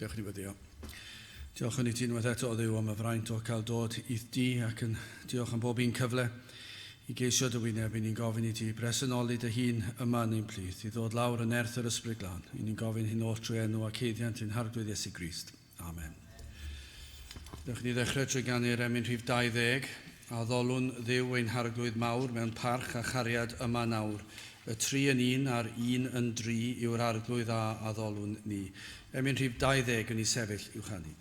Diolch i ni fyddio. Diolch yn i ti unwaith eto o ddiw am y fraint o cael dod i'th di ac yn diolch am bob un cyfle i geisio dy wyneb. I ni'n gofyn i ti bresynoli dy hun yma ni'n plith i ddod lawr yn erth yr ysbryd glân. I ni'n gofyn hyn oll trwy enw ac heiddiant yn harglwydd Iesu Grist. Amen. Diolch i ni ddechrau trwy ganu'r emyn rhif 20 a ddolwn Dduw ein harglwydd mawr mewn parch a chariad yma nawr. Y 3 yn 1 a'r 1 yn 3 yw'r arglwydd a ddolwn ni. Emyn rhif 20 yn ei sefyll i'w chanu.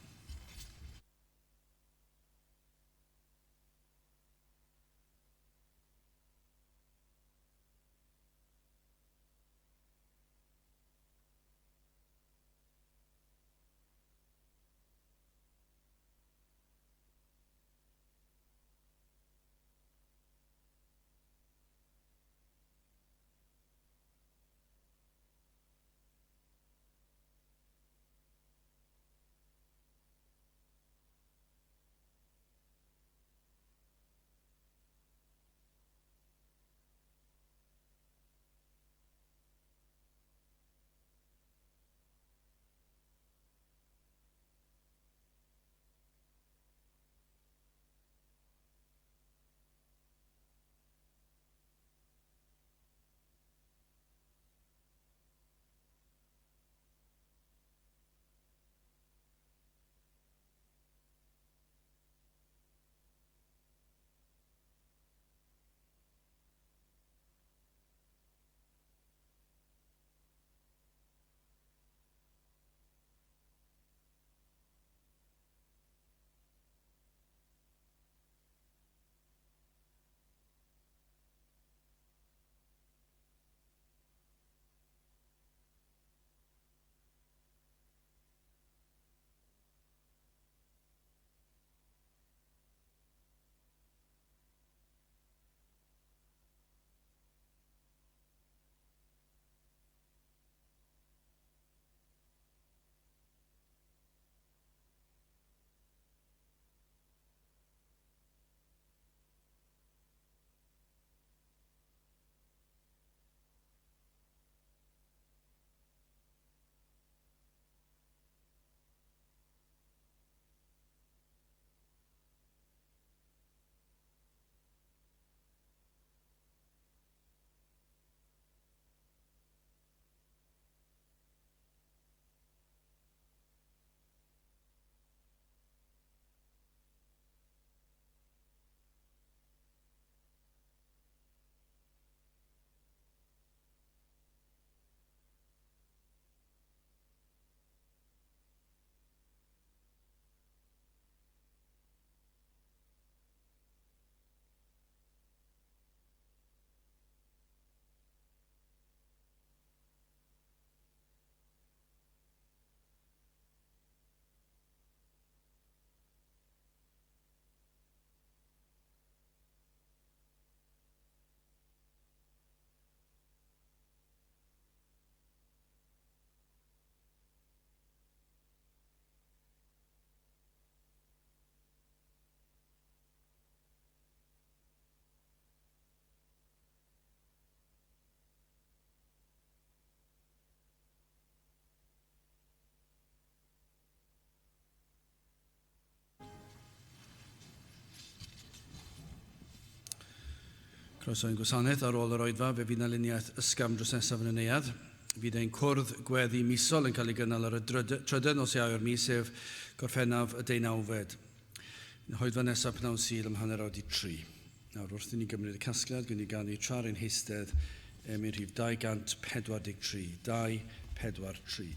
Croeso ein gwasanaeth ar ôl yr oedfa, fe fydd 'na luniaeth ysgafn dros nesaf yn y neuadd. Fydd ein cwrdd gweddi misol yn cael ei gynnal ar y trydydd nos Ionawr mis, sef Gorffennaf y 19. Yn hoedfa nesaf pnawn Sul ym hanner awr 3. Nawr, wrth i ni gymryd y casgliad, gwyn ni ganu tra'r ein heistedd emyn rhif 243. 243.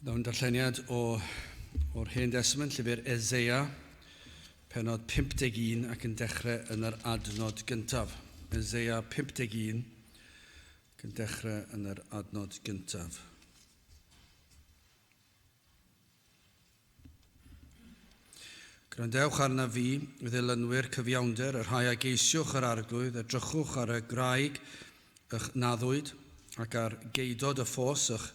Dawn darlleniad o'r Hen Testament, llyfr Eseia, penod 51 ac yn dechrau yn yr adnod gyntaf. Eseia 51 ac yn dechrau yn yr adnod gyntaf. Gwrandewch arna fi, ddilynwyr cyfiawnder, yr rhai a geisiwch yr arglwydd, edrychwch ar y graig eich naddwyd ac ar geidod y ffos eich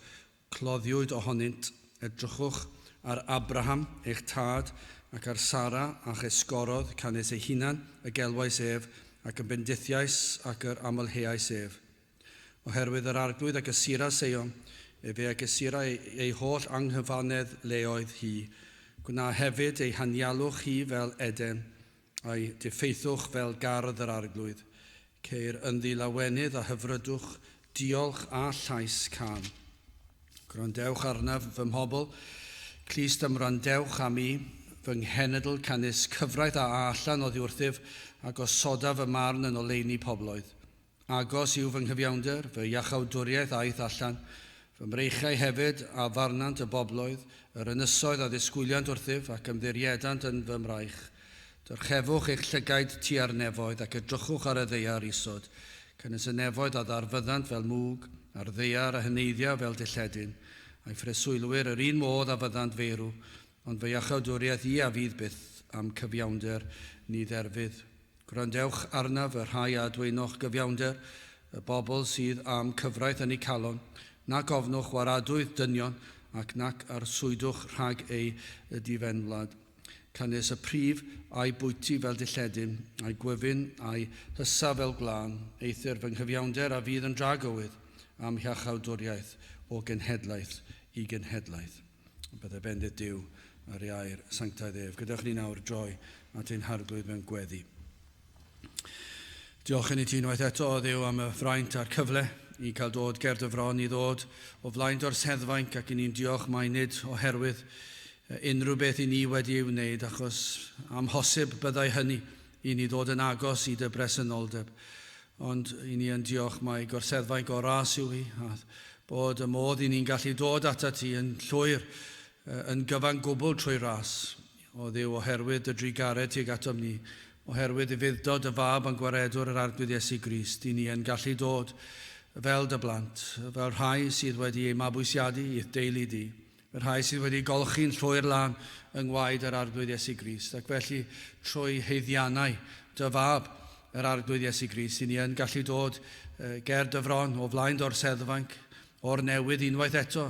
cloddiwyd ohonynt, edrychwch ar Abraham eich tad ac ar Sara a'ch esgorodd canes ei hunan y gelwais ef ac yn bendithiais ac yr amlheais ef. Oherwydd yr arglwydd ac y sira Seion, efe ac y sira ei holl anghyfanedd leoedd hi, gwna hefyd ei hanialwch hi fel Eden, a'i diffeithwch fel gardd yr arglwydd, ceir ynddi lawenydd a hyfrydwch, diolch a llais can. Gwrandewch arnaf fy mhobl, clust ymrandewch am i, fy nghenedl canis cyfraith a allan oddi wrthyf ac osoda fy marn yn oleini pobloedd. Agos yw fy nghyfiawnder, fy iachawdwriaeth aeth allan, fy mreichau hefyd a farnant y bobloedd, yr ynysoedd a ddisgwyliant wrthyf ac ymddiriedant yn fy mraich. Dyrchefwch eich llygaid tua'r nefoedd ac edrychwch ar y ddeiar isod, cynnes y nefoedd a ddarfyddant fel mwg, a'r ddeiar a hyneiddio fel dilledyn, a'i phreswylwyr yr un modd a fyddant ferw, ond fy iachawdwriaeth I a fydd byth am cyfiawnder ni dderfydd. Gwrandewch arnaf y rhai a dweinoch gyfiawnder, y bobl sydd am cyfraith yn ei calon, nac ofnwch waradwydd dynion ac nac arswydwch rhag ei difenwlad. Canes y prif a'i bwyty fel dilledyn, a'i gwyfyn a'i hysa fel glân, eithir fy nghyfiawnder a fydd yn dragowydd am iachawdwriaeth o genhedlaeth I genhedlaeth. Byddai bendith Duw ar iair sanctaidd ef. Gydewch ni nawr droi at ein harglwydd mewn gweddi. Diolch yn I ti unwaith eto o Dduw am y fraint a'r cyfle I cael dod ger dy fron I ddod o flaen o'r seddfainc ac I ni'n diolch mai nid oherwydd unrhyw beth I ni wedi ei wneud achos amhosib byddai hynny I ni ddod yn agos I dy bresenoldeb. Ond I ni yn diolch mai gorseddfainc o ras yw hi a bod y modd I ni'n gallu dod ata ti yn llwyr yn gyfan gwbl trwy ras o Dduw oherwydd y drigared tuag atom ni. Oherwydd I fuddod y fab yn gwaredwr yr arglwydd Iesu Grist, I ni yn gallu dod fel dy blant, fel rhai sydd wedi ei mabwysiadu i'ch deulu di, fel rhai sydd wedi golchi'n llwyr lan yng ngwaed yr arglwydd Iesu Grist, ac felly trwy heiddiannau dy fab yr arglwydd Iesu Grist, I ni yn gallu dod ger dy fron o flaen o'r seddfainc, o'r newydd unwaith eto,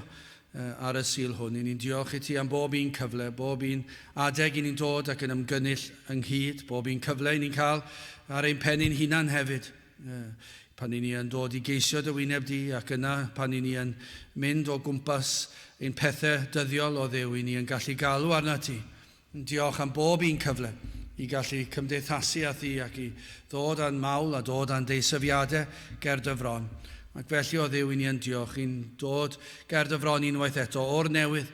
ar y sil hwn. I ni'n diolch I ti am bob un cyfle, bob un adeg I ni'n dod ac yn ymgynnull ynghyd, bob un cyfle I ni'n cael ar ein penni'n hunan hefyd. Pan I ni yn dod I geisio dy wyneb di ac yna pan I ni yn mynd o gwmpas ein pethau dyddiol o Dduw I ni yn gallu galw arna ti. Diolch am bob un cyfle I gallu cymdeithasu â thi ac I ddod â'n mawl a dod â'n deisyfiadau ger dy fron. Ac felly o Dduw I ni yn diolch I'n dod ger dy fron unwaith eto o'r newydd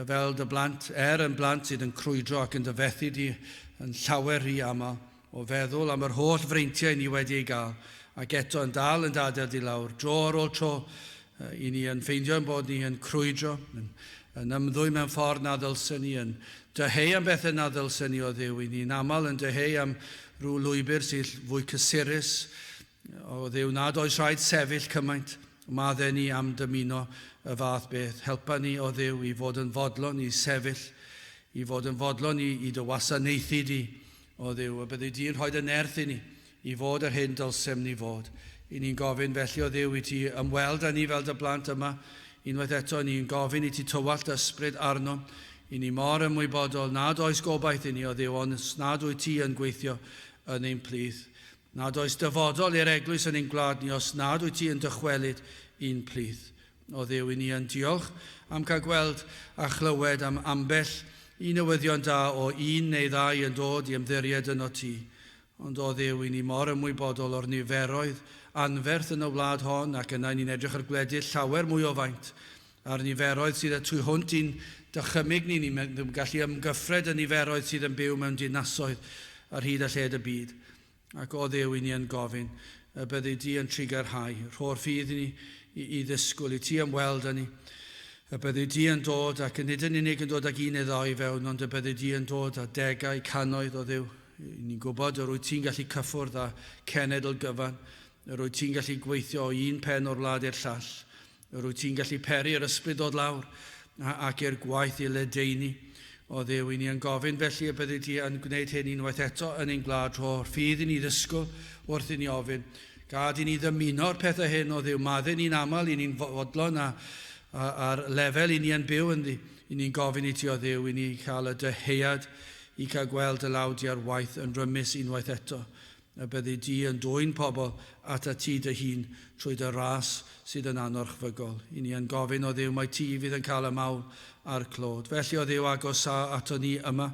fel dy blant, yn blant sydd yn crwydro ac yn dyfethu di yn llawer rhy aml o feddwl am yr holl freintiau ni wedi ei gael ac eto yn dal yn daded I lawr dro ar ôl tro I ni yn ffeindio bod ni yn crwydro yn ymddwy mewn ffordd na ddylsen ni yn dyheu am bethau na ddylsen ni o Dduw I ni'n aml yn dyheu am rhyw lwybr sydd fwy cysurus o Dduw nad oes rhaid sefyll cymaint madde ni am dymuno y fath beth helpa ni o Dduw I fod yn fodlon I sefyll I fod yn fodlon I dy wasanaethu di o Dduw a byddi di'n rhoi yn nerth I ni I fod yr hyn dylsem ni fod I ni'n gofyn felly o Dduw I ti ymweld â ni fel dy blant yma unwaith eto ni'n gofyn I ti tywallt ysbryd arno I ni mor ymwybodol nad oes gobaith I ni o Dduw ond nad wyt ti yn gweithio yn ein plith nad oes dyfodol i'r eglwys yn ein gwlad ni os nad wyt ti yn dychwelyd un plith. O Dduw I ni yn diolch am cael gweld a chlywed am ambell I newyddion da o un neu ddau yn dod I ymddiried yno ti. Ond o Dduw I ni mor ymwybodol o'r niferoedd anferth yn y wlad hon ac yna ni'n edrych ar gwledydd llawer mwy o faint a'r niferoedd sydd y twy hwnt i'n dychymyg ni'n gallu ymgyffred y niferoedd sydd yn byw mewn dinasoedd ar hyd a lled y byd. Ac o Dduw I ni yn gofyn byddi di yn trigarhau rho'r ffydd I ni I ddisgwyl I ti ymweld â ni Y byddu di yn dod ac nid yn unig yn dod ag un neu ddau fewn, ond y byddu di yn dod â degau, cannoedd o Dduw. Ni'n gwybod y rwy ti'n gallu cyffwrdd â cenedl gyfan, y rwy ti'n gallu gweithio o un pen o'r wlad i'r llall, y rwy ti'n gallu peri'r ysbryd dod lawr ac i'r gwaith i ledeini. O Dduw, i ni yn gofyn felly y byddu di yn gwneud hyn unwaith eto yn ein gwlad tro'r ffydd i ni ddysgwyl wrth i ni ofyn. Gad i ni ddymuno'r pethau hyn o Dduw, madden ni'n aml, i ni'n fodlon a'r lefel i ni yn byw ynddi. I ni'n gofyn i ti o Dduw, i ni cael y dyheuad i cael gweld y lawdi a'r waith yn rymus unwaith eto. Y byddu di yn dwy'n pobl at y ti dy hun trwy dy ras sydd yn anorchfygol. I ni yn gofyn o Dduw, mae ti fydd yn cael y mawl a'r clod. Felly o Dduw agos ato ni yma,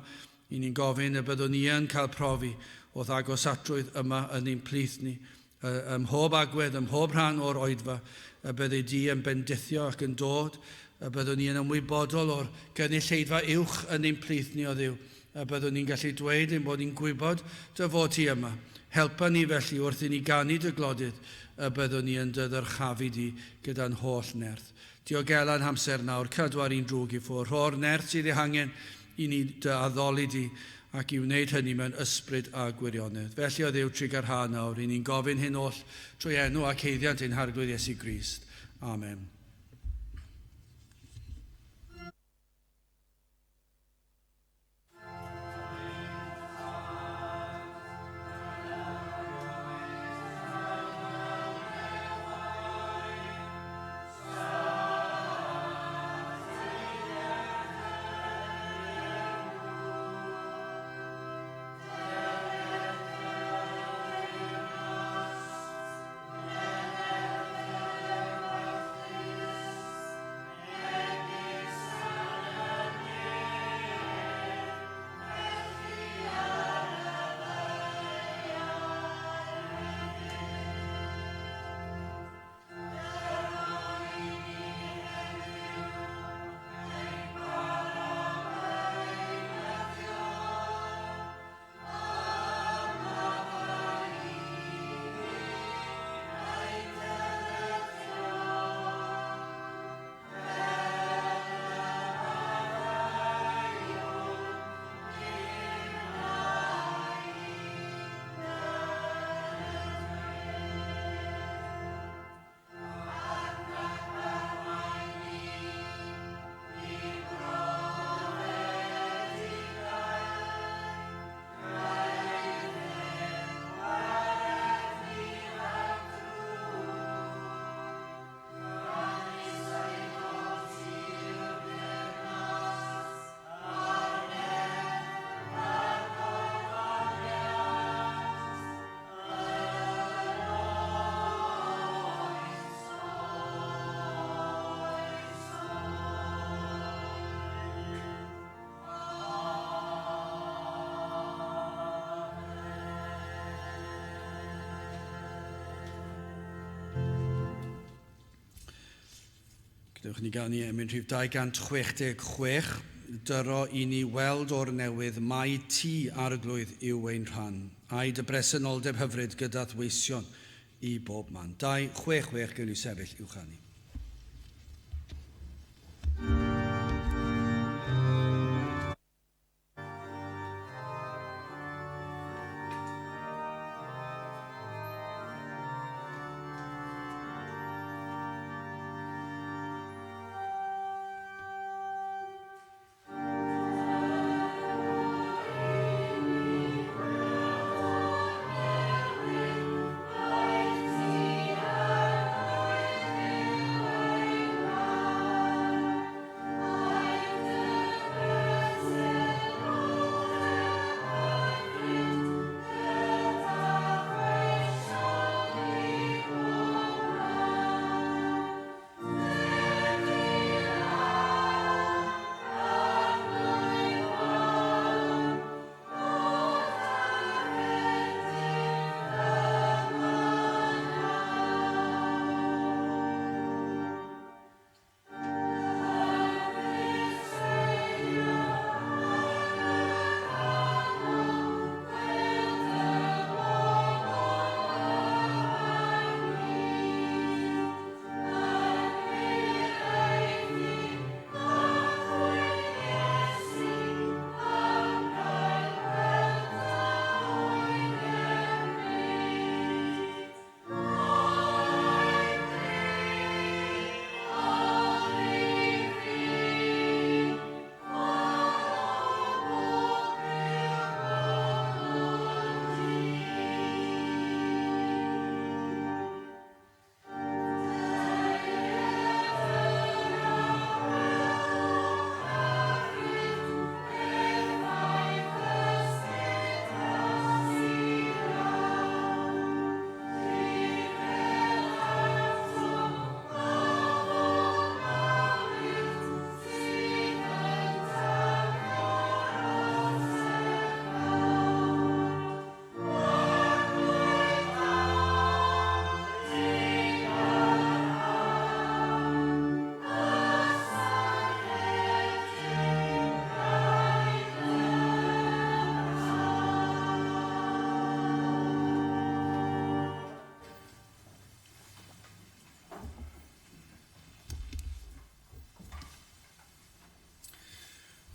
i ni'n gofyn y byddwn ni yn cael profi o'r agosatrwydd yma yn ein plith ni. Ym mhob agwedd, ym mhob rhan o'r oedfa, y byddu di yn bendithio ac yn dod, y byddwn ni yn ymwybodol o'r gynulleidfa uwch yn ein plith ni o Dduw, y byddwn ni'n gallu dweud ein bod ni'n gwybod dy fod ti yma. Helpa ni felly wrth i ni ganu dy glodydd, y byddwn ni yn dy ddyrchafu di gyda'n holl nerth. Diogelan hamser nawr, cadw ar un drwg i ffwrdd, rho'r nerth sydd ei hangen i ni dy addoli di, ac i wneud hynny mewn ysbryd a gwirionedd. Felly o Dduw trigarha nawr, i ni'n gofyn hyn oll trwy enw ac heiddiant ein harglwydd Iesu Grist. Amen. Gdewch ni gael ni emyn rhif 266, dyro i ni weld o'r newydd mai ti arglwydd yw ein rhan, a'i dy bresenoldeb hyfryd gyda ddweision i bob man. 266 gyda ni sefyll i'w chanu.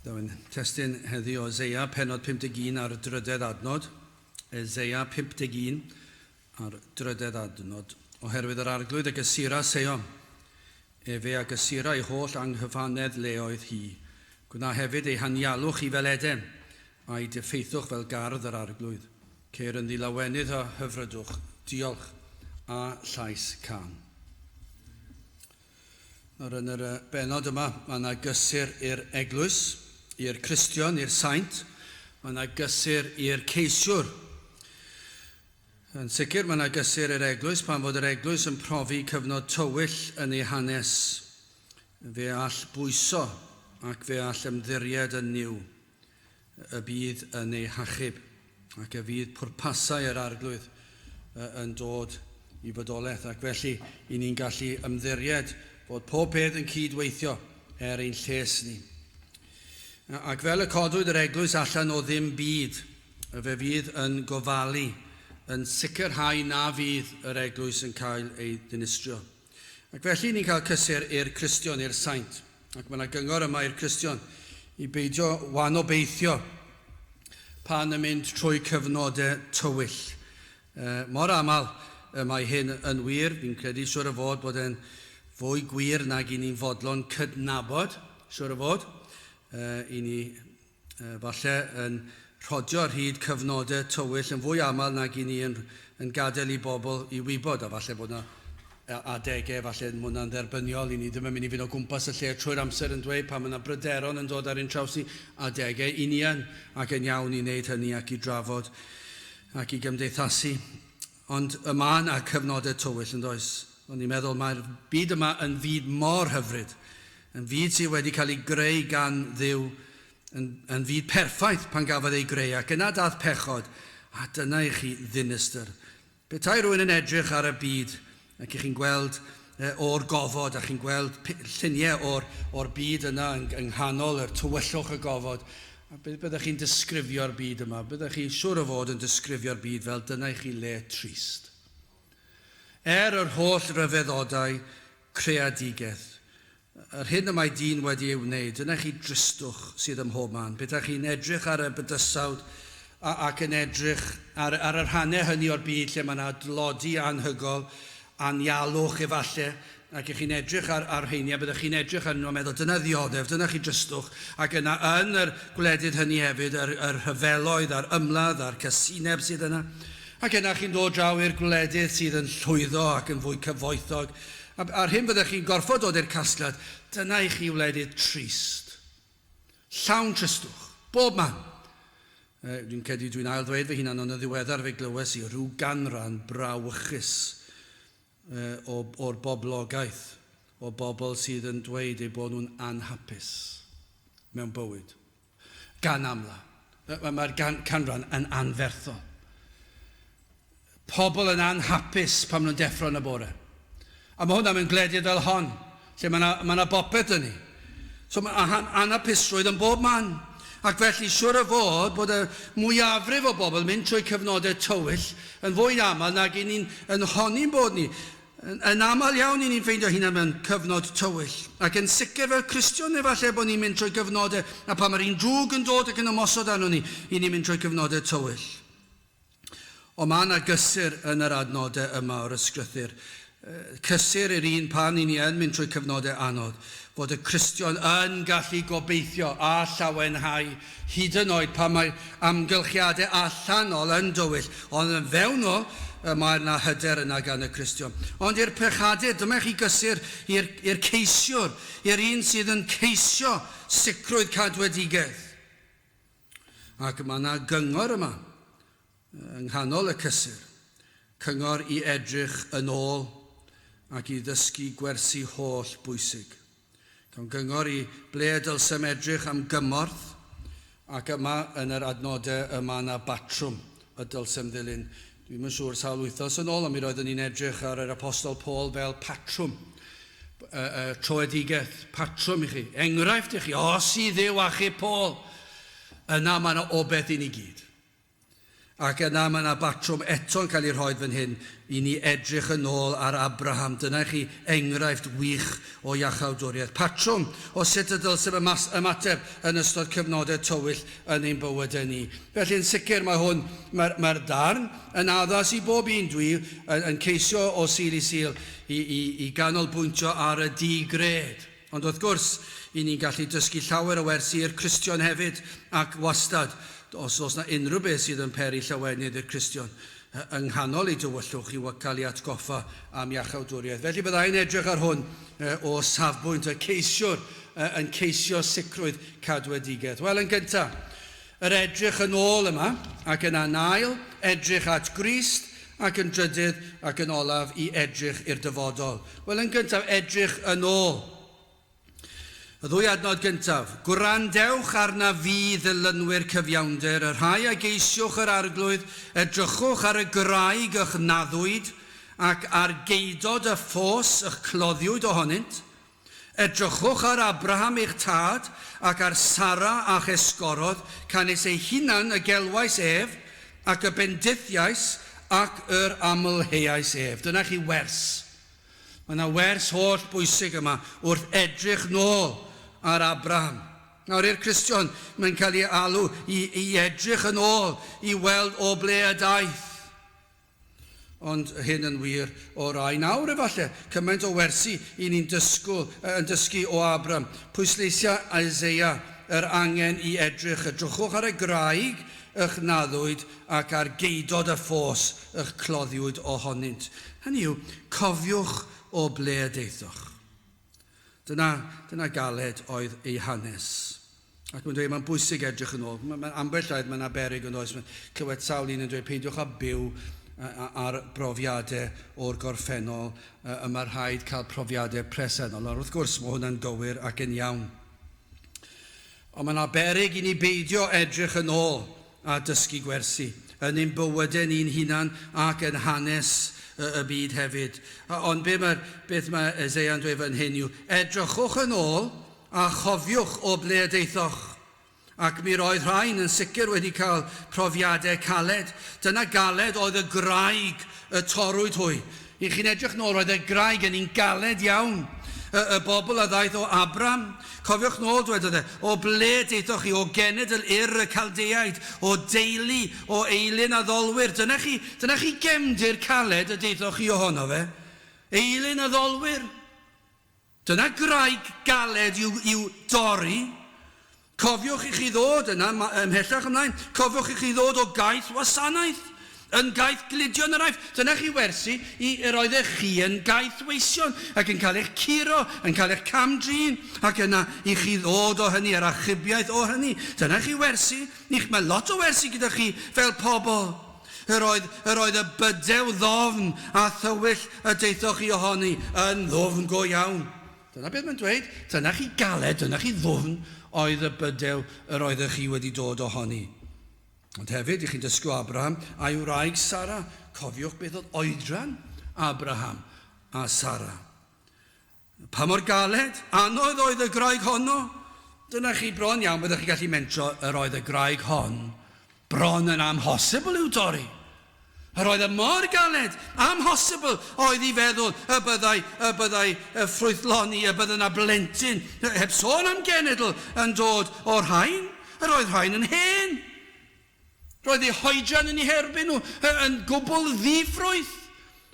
Dawn testyn heddi o Eseia, penod 51 ar y drydedd adnod. Eseia 51 ar drydedd adnod. Oherwydd yr arglwydd y gysura Seom, efe a gysura ei holl anghyfanedd leoedd hi. Gwna hefyd ei hanialwch i fel edem, a'i diffeithwch fel gardd yr arglwydd. Ceir yn ddilawenydd a hyfrydwch, diolch a llais can. Nawr yn yr benod yma, mae yna gysur i'r eglwys, i'r Cristion, i'r saint. Mae yna gysur i'r ceisiwr. Yn sicr, mae yna gysur i'r eglwys pan fod yr eglwys yn profi cyfnod tywyll yn ei hanes. Fe all bwyso ac fe all ymddiried yn niw y bydd yn ei hachub ac y fydd pwrpasau yr arglwydd yn dod i fodolaeth. Ac felly, i ni'n gallu ymddiried bod pob peth yn cydweithio ein lles ni. Ac fel y codwyd yr eglwys allan o ddim byd, fe fydd yn gofalu, yn sicrhau na fydd yr eglwys yn cael ei dinistrio. Ac felly ni'n cael cysur i'r Cristion, i'r saint. Ac mae yna gyngor yma i'r Cristion i beidio wanobeithio pan yn mynd trwy cyfnodau tywyll. Mor aml mae hyn yn wir, fi'n credu siwr o fod bod e'n fwy gwir nag i ni'n fodlon cydnabod, siwr o fod, i ni falle yn rhodio ar hyd cyfnodau tywyll yn fwy aml nag i ni yn gadael i bobl i wybod, a falle bod yna adegau, falle mae hwnna'n dderbyniol i ni ddim yn mynd i fynd o gwmpas y lle trwy'r amser yn dweud pan mae yna bryderon yn dod ar ein traws ni adegau, i ni ac yn iawn i wneud hynny ac i drafod ac i gymdeithasu. Ond yma yna cyfnodau tywyll yn does. Ond ni'n meddwl mae'r byd yma yn fyd mor hyfryd, yn fyd sydd wedi cael ei greu gan Dduw, yn fyd perffaith pan gafodd ei greu, ac yna dath pechod, a dyna i chi ddinistyr. Petai rwy'n yn edrych ar y byd, ac i chi'n gweld o'r gofod, a chi'n gweld lluniau o'r byd yna yng nghanol yr tywyllwch y gofod, a byddwch chi'n disgrifio'r byd yma, byddwch chi siŵr o fod yn disgrifio'r byd fel dyna i chi le trist. Yr holl ryfeddodau creadigaeth, yr hyn y mae dyn wedi ei wneud, dyna chi dristwch sydd ym mhob man. Bydda chi'n edrych ar y bydysawd ac yn edrych ar yr rhannau hynny o'r byd lle mae yna dlodi anhygol, anialwch efallai, ac chi'n edrych ar heiniau, byddwch chi'n edrych arnyn nhw a meddwl, dyna ddioddef, dyna chi dristwch, ac yna yn yr gwledydd hynny hefyd, yr hyfeloedd, a'r ymladd, a'r casineb sydd yna. Ac yna chi'n dod draw i'r gwledydd sydd yn llwyddo ac yn fwy cyfoethog. A'r hyn byddwch chi'n gorfod dod i'r casgliad, dyna i chi wledydd trist. Llawn tristwch, bob man. Dwi'n credu dwi'n ail ddweud fy hunan ond y ddiweddar fe glywes i rhyw ganran brawychus o'r boblogaeth, o bobl sydd yn dweud eu bod nhw'n anhapus mewn bywyd. Gan amla. Mae'r canran yn anferthol. Pobl yn anhapus pan nhw'n deffro yn y bore. A mae hwnna'n mynd gwledydd fel hon, lle mae yna bopeth yn ni. So mae anhapusrwydd yn bob man. Ac felly siwr o fod bod y mwyafrif o bobl yn mynd trwy cyfnodau tywyll yn fwy aml nag i ni'n honi'n bod ni. Yn aml iawn i ni'n ffeindio hynna mewn cyfnod tywyll. Ac yn sicr fel Cristion efallai bod ni'n mynd trwy gyfnodau, a pan mae'r un drwg yn dod ac yn ymosod arno ni, i ni'n mynd trwy cyfnodau tywyll. Ond mae yna gysur yn yr adnodau yma o'r ysgrythyr. Cysur i'r un pan i ni yn mynd trwy cyfnodau anodd. Fod y Cristion yn gallu gobeithio a llawenhau hyd yn oed pan mae amgylchiadau allanol yn dywyll. Ond yn fewnol, mae yna hyder yna gan y Cristion. Ond i'r pechadau, dyma chi gysur i'r ceisiwr, i'r un sydd yn ceisio sicrwydd cadwedigaeth. Ac mae yna gyngor yma yng nghanol y cysur, cyngor i edrych yn ôl ac i ddysgu gwersi holl bwysig. Gyngor i ble dylsem edrych am gymorth, ac yma yn yr adnodau yma yna batrwm y dylsem ddilyn. Dwi'n yn siŵr sawl wythnos yn ôl, a mi roeddwn ni'n edrych ar yr Apostol Paul fel patrwm, troedigaeth, patrwm i chi, enghraifft i chi, os i Dduw achub Paul, yna mae yna obeth i ni gyd. Ac yna mae yna batrwm eto'n cael ei rhoi fan hyn i ni edrych yn ôl ar Abraham. Dyna chi enghraifft wych o iachawdwriaeth. Patrwm o sut y dylsem ymateb yn ystod cyfnodau tywyll yn ein bywydau ni. Felly yn sicr mae'r darn yn addas i bob un dwi yn ceisio o sil i sil i ganolbwyntio ar y digred. Ond wrth gwrs, i ni'n gallu dysgu llawer o wersi i'r Cristion hefyd ac wastad. Os oes na unrhyw beth sydd yn peri llawenydd i'r Cristion, yng nghanol ei dywyllwch i cael ei atgoffa am iachawdwriaeth. Felly byddai'n edrych ar hwn o safbwynt y ceisiwr yn ceisio sicrwydd cadwedigaeth. Wel, yn gyntaf, yr edrych yn ôl yma, ac yn anail, edrych at Grist, ac yn drydydd ac yn olaf i edrych i'r dyfodol. Wel, yn gyntaf, edrych yn ôl. Y ddwy adnod gyntaf, gwrandewch arna fi ddilynwyr cyfiawnder, y rhai a geisiwch yr arglwydd, edrychwch ar y graig eich naddwyd, ac ar geidod y ffos eich cloddiwyd ohonynt, edrychwch ar Abraham eich tad, ac ar Sara a'ch esgorodd, canis ei hunan y gelwais ef, ac y bendithiais, ac yr amlheuais ef. Dyna chi wers. Mae yna wers holl bwysig yma wrth edrych nôl ar Abraham. Nawr i'r Cristion, mae'n cael ei alw i edrych yn ôl, i weld o ble y daeth. Ond hyn yn wir o rai nawr efallai, cymaint o wersi i ni'n dysgu o Abraham. Pwysleisia Isaiah, yr angen i edrych, edrychwch ar y graig eich naddwyd ac ar geidod y ffos eich cloddiwyd ohonynt. Hynny yw, cofiwch o ble y deithoch. Dyna galed oedd ei hanes. Ac mae'n dweud, mae'n bwysig edrych yn ôl. Ambell llaeth mae'n aberig yn oes. Mae'n clywed sawl un yn dweud, peidiwch â byw ar brofiadau o'r gorffennol. Mae'r rhaid cael profiadau presennol. Wrth gwrs, mae hwnna'n gywir ac yn iawn. Ond mae'n aberig i ni beidio edrych yn ôl a dysgu gwersi. Yn ein bywydau ni'n hunan ac yn hanes y byd hefyd. Ond beth mae Isaiah'n dweud fan hyn yw, edrychwch yn ôl a chofiwch o ble y deithoch. Ac mi roedd rhain yn sicr wedi cael profiadau caled. Dyna galed oedd y graig y torwyd hwy. I chi'n edrych nôl, roedd y graig yn un galed iawn. Y bobl a ddaeth o Abram. Cofiwch nôl, dwedodd e, o ble deithoch chi, o genedl y Caldeaid, o deulu, o eilyn a ddolwyr. Dyna chi gefndir caled y deithoch chi ohono fe. Eilyn a ddolwyr. Dyna graig galed i'w dorri. Cofiwch i chi ddod yna, ymhellach ymlaen, cofiwch i chi ddod o gaeth wasanaeth. Yn gaeth gludio yn yr aif. Dyna chi wersi i roedd eich chi yn gaeth weision ac yn cael eich curo, yn cael eich camdrin ac yna i chi ddod o hynny, yr achubiaeth o hynny. Dyna chi wersi. Mae lot o wersi gyda chi fel pobl. Yr oedd y bydew ddofn a thywyll y deithoch chi ohoni yn ddofn go iawn. Dyna beth mae'n dweud. Dyna chi galed, dyna chi ddofn oedd y bydew yr oeddech chi wedi dod ohoni. Ond hefyd, i chi'n dysgu Abraham a'i wraig Sara. Cofiwch beth oedd oedran Abraham a Sara. Pa mor galed, anodd oedd y graig honno. Dyna chi bron iawn, byddwch chi gallu mentro yr oedd y graig hon. Bron yn amhosibl i'w dorri. Yr oedd y mor galed, amhosibl oedd i feddwl y byddai ffrwythloni, y byddai yna blentyn, heb sôn am genedl yn dod o'r rhain. Yr oedd rhain yn hen. Roedd ei hoedran yn ei herbyn nhw yn gwbl ddifrwydd.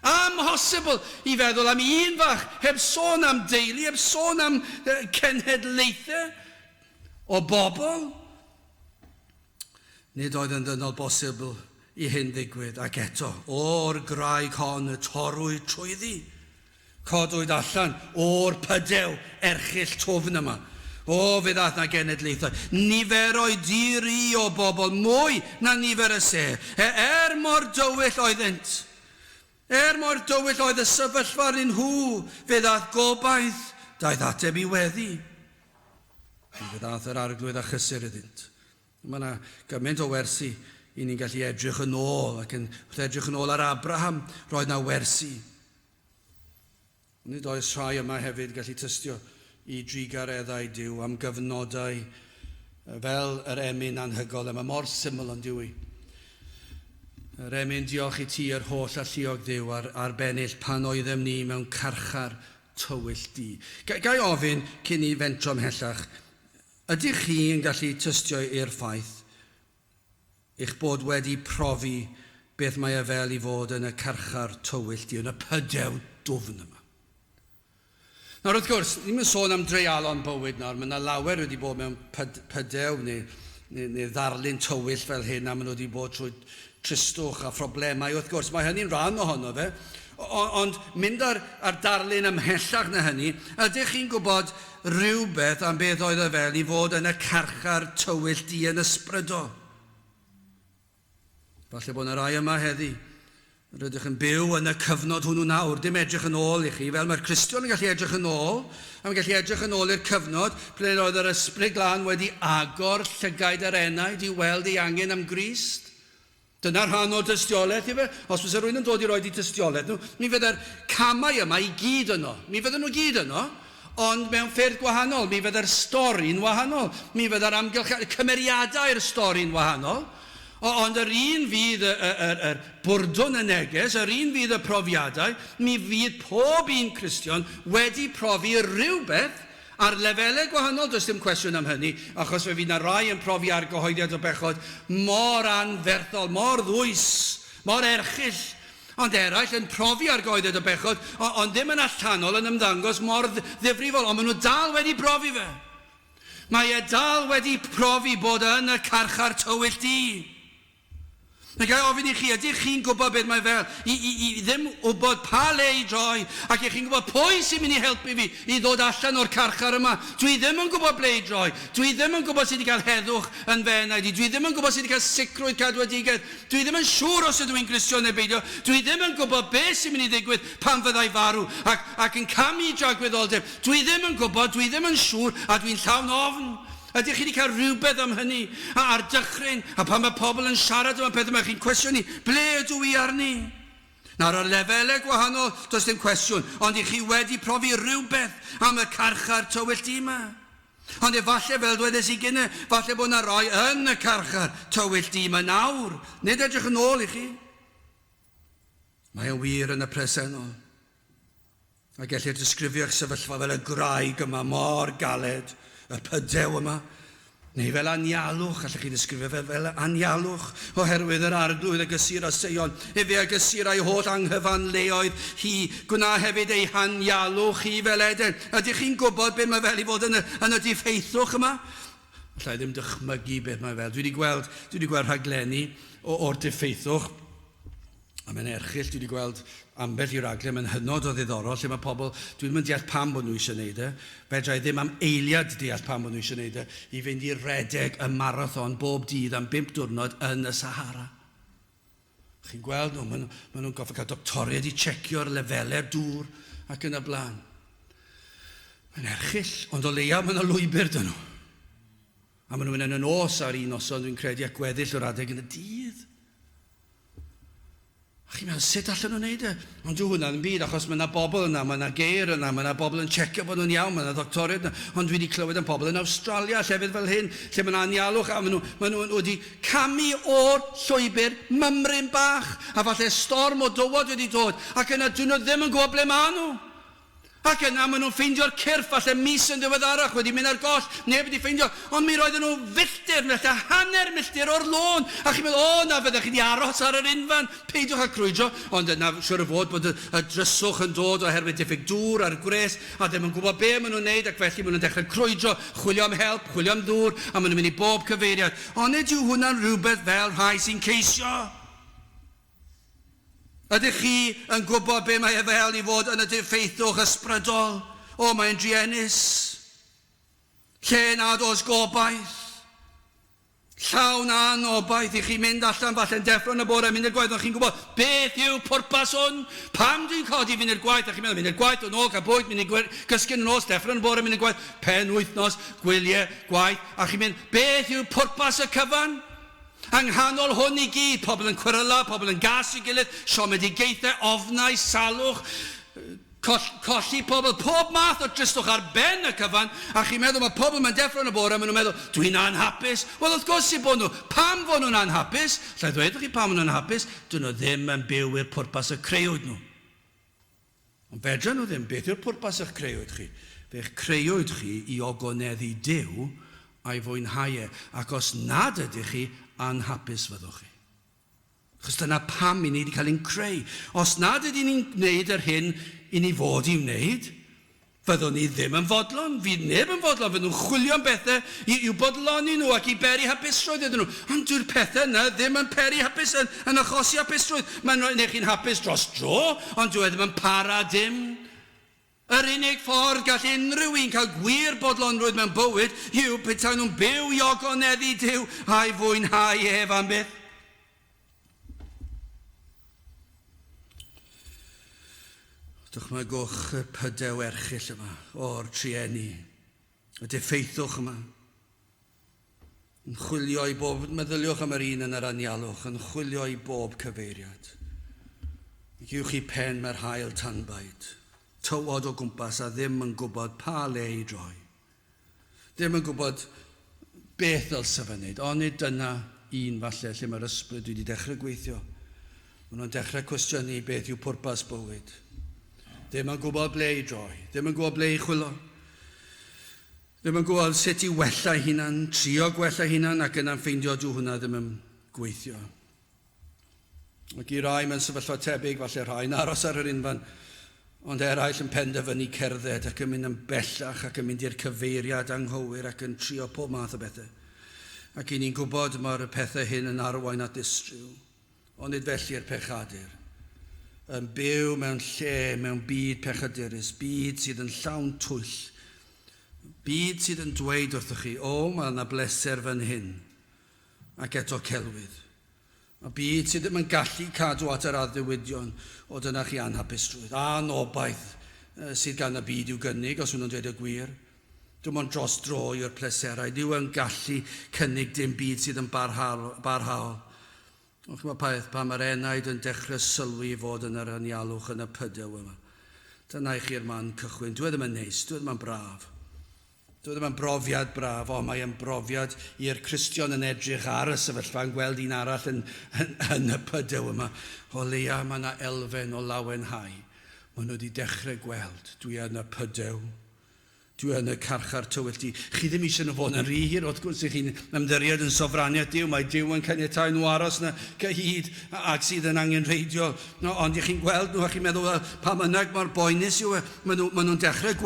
Amhosibl i feddwl am un fach, heb sôn am deulu, heb sôn am cenhedlaethau o bobl. Nid oedd yn dynol bosibl i hyn ddigwydd, ac eto, o'r graig hon y torwyd trwyddi. Codwyd allan o'r pydew erchyll twfn yma. O, fe ddath na genedlaethau. Niferoedd diri o bobl, mwy na nifer y se. Mor dywyll oeddent. Mor dywyll oedd y sefyllfa yn nhw. Fe ddath gobaith, daeth ateb i weddi. Fe ddath yr arglwydd a chysur iddynt. Mae yna gymaint o wersi i ni'n gallu edrych yn ôl, ac yn edrych yn ôl ar Abraham, roedd na wersi. Nid oes rhai yma hefyd gallu tystio i drigareddau Duw am gyfnodau fel yr emyn anhygol yma, mor syml ond Duw i. Emyn, diolch I ti yr holl alluog Dduw ar bennill pan oeddem ni mewn carchar tywyll di. Gai ofyn cyn I fentro ymhellach, ydych chi yn gallu tystio i'r ffaith eich bod wedi profi beth mae fel I fod yn y carchar tywyll di, yn y pydew dwfn yma? Nawr wrth gwrs, ni'n mynd sôn am dreialon bywyd nawr, mae yna lawer wedi bod mewn pydew neu ddarlun tywyll fel hyn, a maen nhw wedi bod trwy tristwch a phroblemau. Wrth gwrs, mae hynny'n rhan ohono fe, ond mynd ar darlun ymhellach na hynny, ydych chi'n gwybod rhywbeth am beth oedd fel I fod yn y carchar tywyll di yn ysbrydol? Falle bod yna rai yma heddi, rydych yn byw yn y cyfnod hwnnw nawr, dim edrych yn ôl I chi, fel mae'r Cristion yn gallu edrych yn ôl, a mae'n gallu edrych yn ôl i'r cyfnod ble oedd yr ysbryd glân wedi agor llygaid yr enaid I weld ei angen am Grist. Dyna'r rhan o dystiolaeth I fe. Os fysa rhywun yn dod I roed I dystiolaeth nhw, mi fydda'r camau yma I gyd yno. Mi fydden nhw gyd yno, ond mewn ffyrdd gwahanol. Mi fydda'r stori'n wahanol. Mi fydda'r cymeriadau'r stori'n wahanol. Ond yr un fydd yr bwrdwn y neges, yr un fydd y profiadau, mi fydd pob un Cristion wedi profi rhywbeth ar lefelau gwahanol, does dim cwestiwn am hynny, achos fe fydd yna rai yn profi ar gyhoeddiad o bechod mor anferthol, mor ddwys, mor erchyll, ond eraill yn profi ar gyhoeddiad o bechod, ond ddim yn allanol yn ymddangos mor ddifrifol, ond maen nhw dal wedi profi fe. Mae dal wedi profi bod yn y carchar tywyll di. Neu gai ofyn I chi, ydych chi'n gwybod beth mae fel? I ddim wybod pa le I droi, ac chi'n gwybod pwy sy'n mynd I helpu fi I ddod allan o'r carchar yma. Dwi ddim yn gwybod ble I droi. Dwi ddim yn gwybod sydd wedi cael heddwch yn fenau di. Dwi ddim yn gwybod sydd wedi cael sicrwydd cadwadigedd. Dwi ddim yn siŵr os ydw i'n Gristion neu beidio. Dwi ddim yn gwybod beth sy'n mynd I ddigwydd pan fyddai farw ac yn camu dragwyddoldeb. Dwi ddim yn gwybod, dwi ddim yn siŵr, a dwi'n llawn ofn. Ydych chi wedi cael rhywbeth am hynny ar dychryn, a pan mae pobl yn siarad am y peth yma, chi'n cwestiynu, ble ydw I arni? Nawr ar lefelau gwahanol, does dim cwestiwn, ond I chi wedi profi rhywbeth am y carchar tywyll di yma. Ond efallai fel dwedes I gyne, falle bod yna rai yn y carchar tywyll di yma nawr, nid edrych yn ôl I chi. Mae yn wir yn y presennol. A gellir disgrifio'ch sefyllfa fel y graig yma mor galed, y pydew yma, neu fel anialwch, allech chi ddisgrifio fel anialwch, oherwydd yr arglwydd a gysur a seion, efe a gysur a'i holl anghyfanleoedd, hi gwna hefyd ei hanialwch hi fel eden. Ydych chi'n gwybod beth mae fel I fod yn y diffeithwch yma? Allai ddim dychmygu beth mae fel. Dwi wedi gweld rhaglenni o'r diffeithwch, a mae'n erchyll, dwi wedi gweld ambell I raglen, mae'n hynod o ddiddorol, lle mae pobl, dwi ddim yn deall pam bod nhw eisiau gwneud fedrai ddim am eiliad deall pam bod nhw eisiau gwneud I fynd I redeg y marathon bob dydd am 5 diwrnod yn y Sahara. Chi'n gweld nhw, maen nhw'n goffa cael doctoriaid I checio'r lefelau'r dŵr ac yn y blaen. Mae'n erchyll, ond o leia maen nhw'n lwybr dyn nhw. A maen nhw'n yn y nos ar un noson, dwi'n credu ac gweddill o'r adeg yn y dydd. A chi'n meddwl, sut allan nhw'n neud Ond dwi hwnna yn byd, achos mae yna bobl yna, mae yna geir yna, mae yna bobl yn checio bod nhw'n iawn, mae yna doctoriaid yna. Ond dwi wedi clywed am bobl yn Awstralia, llefydd fel hyn, lle mae yna anialwch, a maen nhw wedi camu o'r llwybr mymryn bach, a falle storm o dywod wedi dod, ac yna dyn nhw ddim yn gwybod ble maen nhw. Ac yna maen nhw'n ffeindio'r cyrff, falle mis yn diweddarach, wedi mynd ar goll, neb wedi ffeindio, ond mi roedden nhw filltir, falle hanner milltir o'r lôn, a chi'n meddwl, na fyddech chi wedi aros ar yr unfan, peidiwch â crwydro, ond yna siwr o fod bod y dryswch yn dod oherwydd diffyg dŵr a'r gwres, a ddim yn gwybod be maen nhw'n neud, ac felly maen nhw'n dechrau crwydro, chwilio am help, chwilio am ddŵr, a maen nhw'n mynd I bob cyfeiriad. Ond nid yw hwnna'n rhywbeth fel rhai sy'n ceisio. Ydych chi yn gwybod be mae fel I fod yn y diffeithwch ysbrydol? O, mae'n driennus. Lle nad oes gobaith. Llawn anobaith I chi mynd allan falle'n deffro yn y bore, mynd i'r gwaith, ond chi'n gwybod beth yw pwrpas hwn? Pam dwi'n codi fynd i'r gwaith, a chi'n meddwl, mynd i'r gwaith, o'n ôl, cael bwyd, mynd i'r gysgu yn nos, deffro yn y bore, mynd i'r gwaith, pen wythnos, gwyliau, gwaith, a chi'n mynd, beth yw pwrpas y cyfan? Anghanol hwn I gyd, pobl yn cwyryla, pobl yn gas I gilydd, siomedigaethau, ofnau, salwch, colli pobl, pob math o dristwch ar ben y cyfan, a chi'n meddwl mae pobl mae'n deffro yn y bore, maen nhw'n meddwl, dwi'n anhapus. Wel, wrth gwrs i bod nhw, pam fod nhw'n anhapus? Lle ddweudwch chi pam nhw'n anhapus? Dyn nhw ddim yn byw i'r pwrpas y creuwyd nhw. Ond fedra nhw ddim, beth yw'r pwrpas eich creuwyd chi? Fe'ch creuwyd chi i ogoneddu Duw a'i fwynhau e, ac os nad ydych chi, anhapus fyddwch chi. Chos dyna pam i ni wedi cael ein creu. Os nad ydyn ni'n gwneud yr hyn i ni fod i'w wneud, fyddwn ni ddim yn fodlon. Fydd neb yn fodlon. Fydd nhw'n chwilio am bethau i'w bodloni nhw ac i beri hapusrwydd ydyn nhw. Ond dyw'r pethau yna ddim yn peri hapus yn achosi hapusrwydd. Mae'n rhaid chi'n hapus dros dro, ond dyw e ddim yn para dim. Yr unig ffordd gall unrhyw un cael gwir bodlonrwydd mewn bywyd yw petai nhw'n byw i ogoneddu Duw a'i fwynhau ef am byth. Dychmygwch y pydew erchyll yma o'r trieni, y diffeithwch yma, yn chwilio i bob, meddyliwch am yr un yn yr anialwch, yn chwilio i bob cyfeiriad. Gewch chi pen mae'r hael tanbaid, tywod o gwmpas a ddim yn gwybod pa le i droi. Ddim yn gwybod beth ddylse fe wneud, ond nid dyna un falle lle mae'r ysbryd wedi dechrau gweithio. Maen nhw'n dechrau cwestiynu beth yw pwrpas bywyd. Ddim yn gwybod ble i droi, ddim yn gwybod ble i chwilo. Ddim yn gwybod sut i wella hunan, trio gwella hunan ac yna'n ffeindio dyw hwnna ddim yn gweithio. Ac i rai mewn sefyllfa tebyg, falle rhai'n aros ar yr unfan, ond eraill yn penderfynu cerdded ac yn mynd yn bellach ac yn mynd i'r cyfeiriad anghywir ac yn trio pob math o bethau. Ac i ni'n gwybod mae'r pethau hyn yn arwain at distryw, ond nid felly'r pechadur. Yn byw mewn lle, mewn byd pechadurus, byd sydd yn llawn twyll, byd sydd yn dweud wrthych chi, o, mae yna bleser fan hyn, ac eto celwydd. A byd sydd ddim yn gallu cadw at yr addewidion o dyna chi anhapusrwydd. A nobaith sydd gan y byd i'w gynnig, os hwnnw'n dweud y gwir. Dim ond dros dro yw'r pleserau. Dyw yn gallu cynnig dim byd sydd yn barhaol. O'ch mae paeth pa mae'r enaid yn dechrau sylwi fod yn yr anialwch yn y pydew yma. Dyna i chi'r man cychwyn. Dwi ddim yn neis, dwi ddim yn braf. Dwi ddim yn brofiad braf, ond mae'n brofiad i'r Cristion yn edrych ar y sefyllfa yn gweld un arall yn y pydew yma. O leia mae yna elfen o lawenhau. Maen nhw wedi dechrau gweld, dwi yn y pydew. Dwi yn y carchar tywyllt i. Chi ddim eisiau nhw fod yn rhy hir, wrth gwrs i chi'n ymddiried yn sofraniaeth Duw, mae Duw yn caniatáu nhw aros na gyhyd ac sydd yn angenrheidiol. Ond i chi'n gweld nhw a chi'n meddwl, pa mynnag mor boenus yw e, maen nhw'n dechrau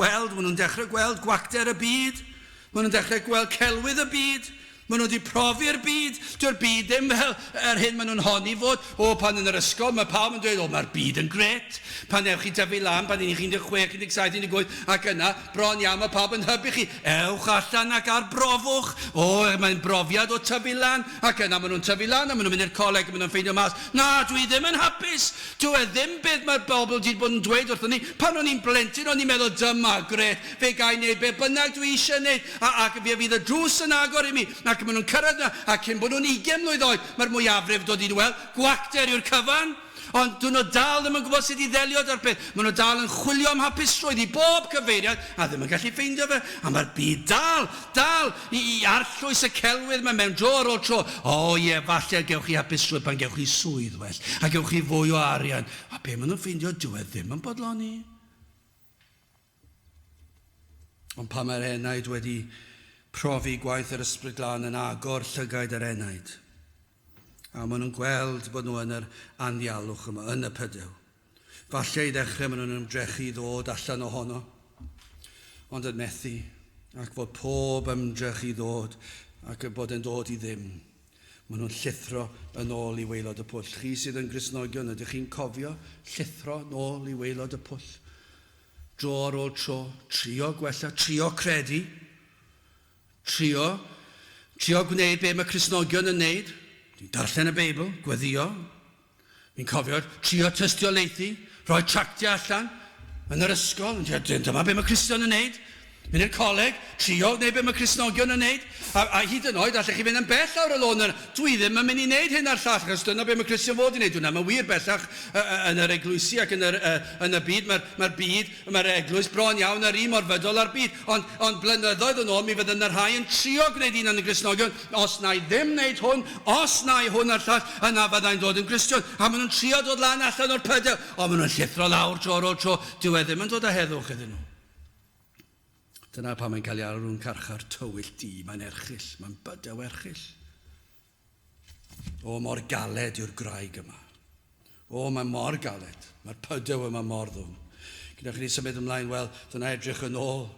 gweld gwacter y byd, maen nhw'n dechrau gweld celwydd y byd, maen nhw wedi profi'r byd. Dyw'r byd ddim fel yr hyn maen nhw'n honni fod. O, pan yn yr ysgol, mae pawb yn dweud, o, mae'r byd yn gret. Pan ewch chi dyfu lan, pan 16, 16, 17, 18, ac yna, bron iawn, mae pawb yn hybu chi. Ewch allan ac arbrofwch. O, mae'n brofiad o tyfu lan, ac yna maen nhw'n tyfu lan, a maen nhw'n mynd i'r coleg, a maen nhw'n ffeindio mas. Na, dwi ddim yn hapus. Dwi ddim beth mae'r bobl wedi bod yn dweud wrthyn ni. Pan o'n i'n blentyn, o'n i'n meddwl, dyma, gret, fe gai wneud beth bynnag dwi eisiau wneud, ac fe fydd y drws yn agor i mi. Ac maen nhw'n cyrraedd yna, ac cyn bod nhw'n 20 mlwydd oed, mae'r mwyafrif dod i'n weld, gwacter yw'r cyfan, ond dyn nhw dal ddim yn gwybod sut i ddelio da'r peth. Maen nhw dal yn chwilio am hapusrwydd i bob cyfeiriad, a ddim yn gallu ffeindio fe. A mae'r byd dal i arllwys y celwydd mae mewn dro ar ôl tro. O ie, falle gewch chi hapusrwydd pan gewch chi swydd well, a gewch chi fwy o arian. A be maen nhw'n ffeindio, dyw e ddim yn bodloni. Ond pa mae'r enaid wedi profi gwaith yr ysbryd glân yn agor llygaid yr enaid. A maen nhw'n gweld bod nhw yn yr anialwch yma, yn y pydew. Falle i ddechrau maen nhw'n ymdrechu i ddod allan ohono, ond yn methu, ac fod pob ymdrech i ddod, ac bod yn dod i ddim. Maen nhw'n llithro yn ôl i waelod y pwll. Chi sydd yn Gristnogion, ydych chi'n cofio llithro yn ôl i waelod y pwll? Dro ar ôl tro, trio gwella, trio credu, trio gwneud be mae Cristnogion yn wneud. Dwi'n darllen y Beibl, gweddio. Fi'n cofio trio tystiolaethu, rhoi tractiau allan yn yr ysgol. Dyma be mae Cristion yn wneud. Mynd i'r coleg, trio, neu be mae Cristnogion yn neud. A hyd yn oed, allech chi fynd yn bell awr y lôn. Dwi ddim yn mynd i neud hyn ar llall, achos dyna be mae Christian fod i neud. Dyna mae wir bellach yn yr eglwysi ac yn y byd. Mae'r eglwys bron iawn ar un mor fydol ar byd. Ond blynyddoedd yn ôl, mi fydden yr rhai yn trio gwneud un yn y Cristnogion. Os na i ddim wneud hwn, os na i hwn ar llall, yna fyddai'n dod yn Gristion. A maen nhw'n trio dod lan allan o'r pydel. O, maen nhw'n llithro lawr tro ar ôl tro. Dyw e ddim yn dod â heddwch iddyn nhw. Dyna pan mae'n cael ei alw'n carchar tywyll di, mae'n erchill, mae'n bydew erchill. O, mor galed yw'r graig yma. O, mae'n mor galed, mae'r pydew yma mor ddwm. Gyda chi symud ymlaen, wel, dyna edrych yn ôl,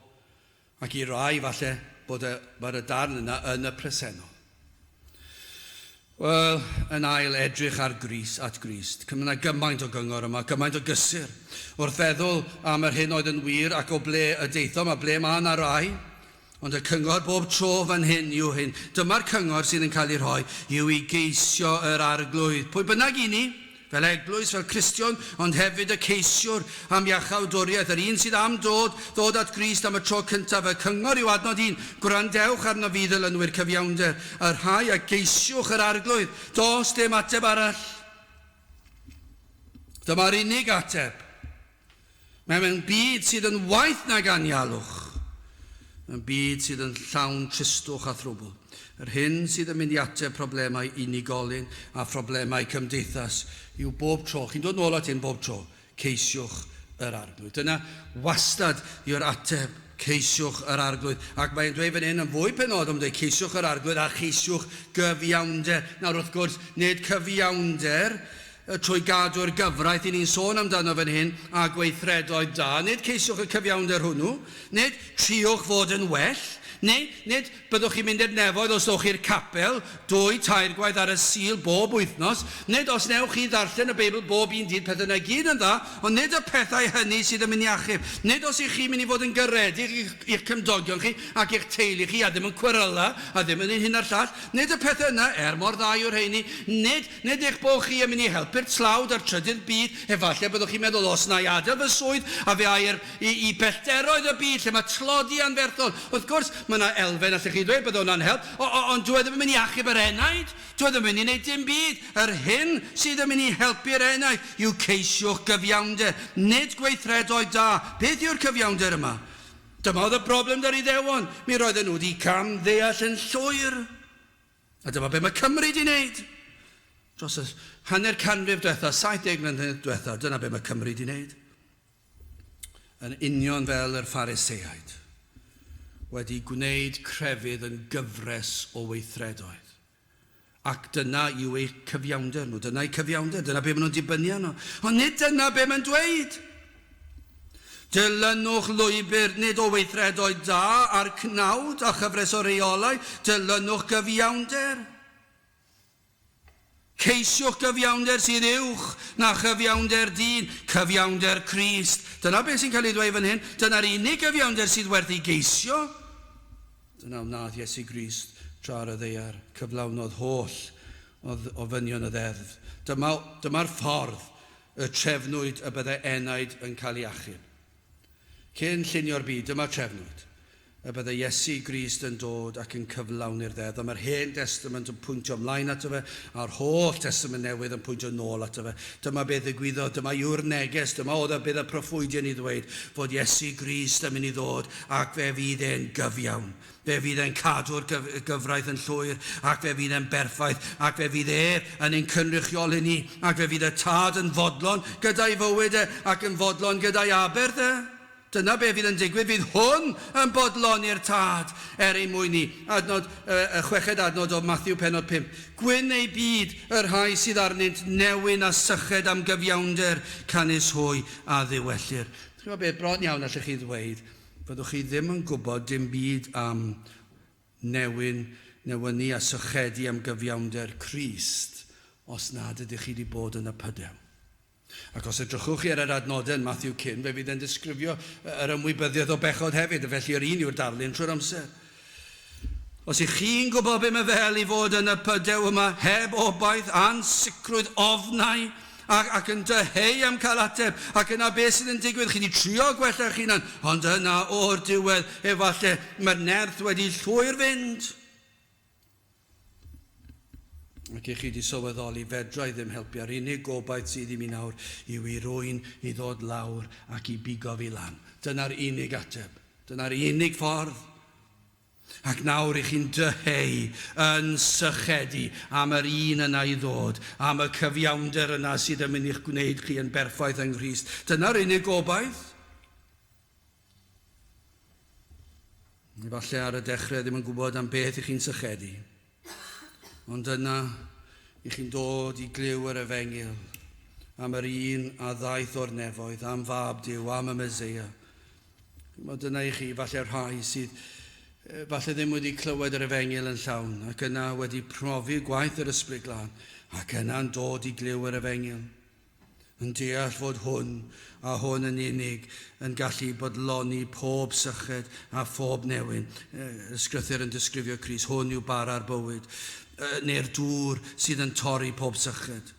ac i rai falle bod y darn yna yn y presennol. Wel, yn ail edrych at Grist. Cyma gymaint o gyngor yma, gymaint o gysur. Wrth feddwl am yr hyn oedd yn wir ac o ble y deitho, mae ble mae yna rai. Ond y cyngor bob tro fan hyn yw hyn. Dyma'r cyngor sydd yn cael ei rhoi yw i geisio yr arglwydd. Pwy bynnag i ni, fel eglwys, fel Cristion, ond hefyd y ceisiwr am iachawdwriaeth. Yr un sydd am dod at Grist am y tro cyntaf. Y cyngor yw adnod 1. Gwrandewch arno fi ddylynwyr cyfiawnder. Yr rhai a geisiwch yr arglwydd. Does dim ateb arall. Dyma'r unig ateb. Mae'n byd sydd yn waith nag anialwch. Mae'n byd sydd yn llawn tristwch a thrwbl. Yr hyn sydd yn mynd i ateb problemau unigolyn a problemau cymdeithas yw bob tro, chi'n dod nôl at hyn bob tro, ceisiwch yr arglwydd. Dyna wastad yw'r ateb, ceisiwch yr arglwydd. Ac mae'n dweud fan hyn yn fwy penodol, dweud ceisiwch yr arglwydd a cheisiwch gyfiawnder. Nawr wrth gwrs, nid cyfiawnder trwy gadw'r gyfraith i ni'n sôn amdano fan hyn a gweithredoedd da. Nid ceisiwch y cyfiawnder hwnnw, nid triwch fod yn well, nid byddwch chi'n mynd i'r nefoedd os dowch i'r capel 2-3 gwaith ar y sul bob wythnos, nid os newch chi ddarllen y Beibl bob un dydd, pethau yna gyd yn dda, ond nid y pethau hynny sydd yn mynd i achub. Nid os ych chi'n mynd i fod yn gyredig i'ch cymdogion chi ac i'ch teulu chi a ddim yn cweryla a ddim yn un hyn ar llall. Nid y pethau yna, mor dda yw'r rheini, nid eich bod chi yn mynd i helpu'r tlawd a'r trydydd byd, efallai byddwch chi'n meddwl os na i adael fy swydd a fe air i bellteroedd y byd lle mae tlodi anferthol. Wrth gwrs, mae yna elfen allech chi dweud bydd hwnna'n help, ond dwi ddim yn mynd i achub yr enaid, dwi ddim yn mynd i wneud dim byd. Yr hyn sydd yn mynd i helpu'r enaid yw ceisiwch gyfiawnder, nid gweithredoedd da. Beth yw'r cyfiawnder yma? Dyma oedd y broblem dar i ddewon. Mi roedden nhw wedi cam ddeall yn llwyr. A dyma be mae Cymru wedi wneud. Dros y hanner canrif diwetha, 70 mlynedd diwetha, dyna be mae Cymru wedi wneud. Yn union fel yr Phariseaid. Wedi gwneud crefydd yn gyfres o weithredoedd. Ac dyna yw eu cyfiawnder nhw. Dyna eu cyfiawnder. Dyna be maen nhw'n dibynnu arno. Ond nid dyna be maen dweud. Dilynwch lwybr nid o weithredoedd da a'r cnawd a chyfres o reolau. Dilynwch gyfiawnder. Ceisiwch gyfiawnder sydd uwch na chyfiawnder dyn. Cyfiawnder Crist. Dyna beth sy'n cael ei ddweud fan hyn. Dyna'r unig gyfiawnder sydd werth ei geisio. Dyna wnaeth Iesu Grist tra'r y ddeiar, cyflawnodd holl o ddynion y ddeddf. Dyma'r ffordd y trefnwyd y byddai enaid yn cael ei achub. Cyn llunio'r byd, dyma'r trefnwyd. Y byddai Iesu Grist yn dod ac yn cyflawni'r ddeddf. Mae'r Hen Testament yn pwyntio ymlaen ato fe, a'r holl Testament newydd yn pwyntio nôl ato fe. Dyma beth ddigwyddodd, dyma yw'r neges, dyma oedd y bydd y proffwydion i ddweud, fod Iesu Grist yn mynd i ddod ac fe fydd e'n gyfiawn. Fe fydd e'n cadw'r gyfraith yn llwyr, ac fe fydd e'n berffaith, ac fe fydd yn ein cynrychiol i ni, ac fe fydd y tad yn fodlon gyda'i fywyd ac yn fodlon gyda'i aberth Dyna be fydd yn digwydd, fydd hwn yn bodloni'r tad ei mwyn ni. Chweched adnod o Matthew penod 5. Gwyn ei byd yr rhai sydd arnynt newyn a syched am gyfiawnder, canys hwy a ddiwellir. Ti'n gwybod beth, bron iawn allech chi ddweud, byddwch chi ddim yn gwybod dim byd am newyni a sychedu am gyfiawnder Crist, os nad ydych chi wedi bod yn y pydew. Ac os edrychwch chi ar yr adnodau yn Matthew cyn, fe fydd e'n disgrifio yr ymwybyddiaeth o bechod hefyd, felly yr un yw'r darlun trwy'r amser. Os ych chi'n gwybod be mae fel i fod yn y pydew yma, heb obaith, ansicrwydd, ofnau, ac yn dyheu am cael ateb, ac yna beth sydd yn digwydd, chi wedi trio gwella chi hunan, ond yna o'r diwedd, efallai mae'r nerth wedi llwyr fynd. Ac chi wedi sylweddoli, fedrai ddim helpu, a'r unig gobaith sydd i mi nawr yw i rwy'n i ddod lawr ac i bigo fi lan. Dyna'r unig ateb, dyna'r unig ffordd. Ac nawr i chi'n dyheu yn sychedu am yr un yna i ddod, am y cyfiawnder yna sydd yn mynd i'ch gwneud chi yn berffaith yng Nghrist. Dyna'r unig gobaith. Efallai ar y dechrau ddim yn gwybod am beth i chi'n sychedu. Ond yna, i chi'n dod i gliw yr Efengil am yr un a ddaeth o'r nefoedd, am fab Duw, am y Meseia. Mae dyna i chi, falle rhai sydd, falle ddim wedi clywed yr Efengil yn llawn, ac yna wedi profi gwaith yr Ysbryd Glân, ac yna'n dod i gliw yr Efengil. Yn deall fod hwn a hwn yn unig yn gallu bodloni pob syched a phob newyn. Ysgrythyr yn disgrifio Crist, hwn yw bara'r bywyd, neu'r dŵr sydd yn torri pob syched.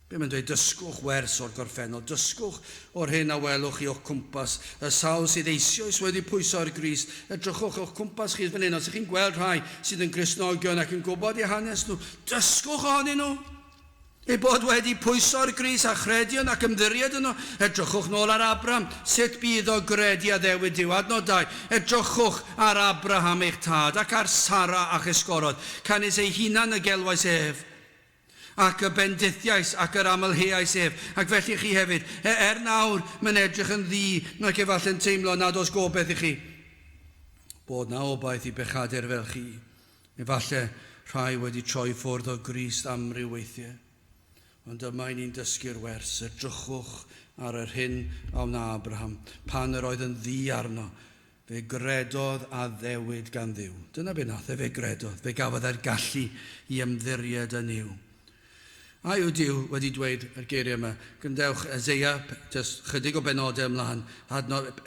Be mae'n dweud, dysgwch wers o'r gorffennol, dysgwch o'r hyn a welwch chi o'ch cwmpas, y sawl sydd eisoes wedi pwyso ar Grist, edrychwch o'ch cwmpas chi fan hyn, os ych chi'n gweld rhai sydd yn Gristnogion ac yn gwybod eu hanes nhw, dysgwch ohonyn nhw. Eu bod wedi pwyso ar Grist a chredion ac ymddiried yno, edrychwch nôl ar Abraham, sut bydd o gredi a ddewid Duw. Adnod 2, edrychwch ar Abraham eich tad ac ar Sara a'ch esgorod, canis ei hunan y gelwais ef, ac y bendithiais ac yr amlheais ef. Ac felly chi hefyd, nawr mae'n edrych yn ddi, ac efallai'n teimlo nad oes gobeith i chi. Bod na obaith i bechadur fel chi. Efallai rhai wedi troi ffwrdd o Grist am ryw weithiau. Ond yma ni'n dysgu'r wers, edrychwch ar yr hyn a wna Abraham, pan yr oedd yn ddi arno, fe gredodd a ddewid gan Dduw. Dyna be nath fe gredodd, fe gafodd e'r gallu i ymddiried yn yw. A yw Duw wedi dweud yr geiriau yma, gyndewch Eseia, chydig o benodau ymlaen,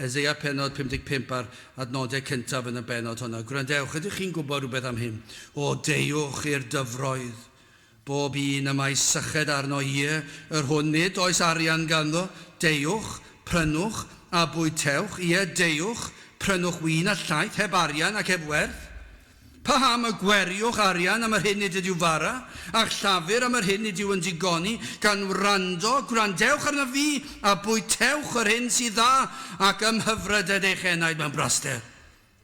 Eseia penod 55 ar adnodau cyntaf yn y benod hwnna. Gwrandewch, ydych chi'n gwybod rhywbeth am hyn? O deiwch i'r dyfroedd, bob un y mae syched arno ie, yr hwn nid oes arian ganddo, deiwch, prynwch a bwytewch, ie, deiwch, prynwch wyn a llaeth heb arian ac heb werth. Paham y gweriwch arian am yr hyn nid ydyw fara, a'ch llafur am yr hyn nid yw yn digoni, gan wrando, gwrandewch arno fi, a bwytewch yr hyn sydd dda, ac ymhyfryded eich enaid mewn braster.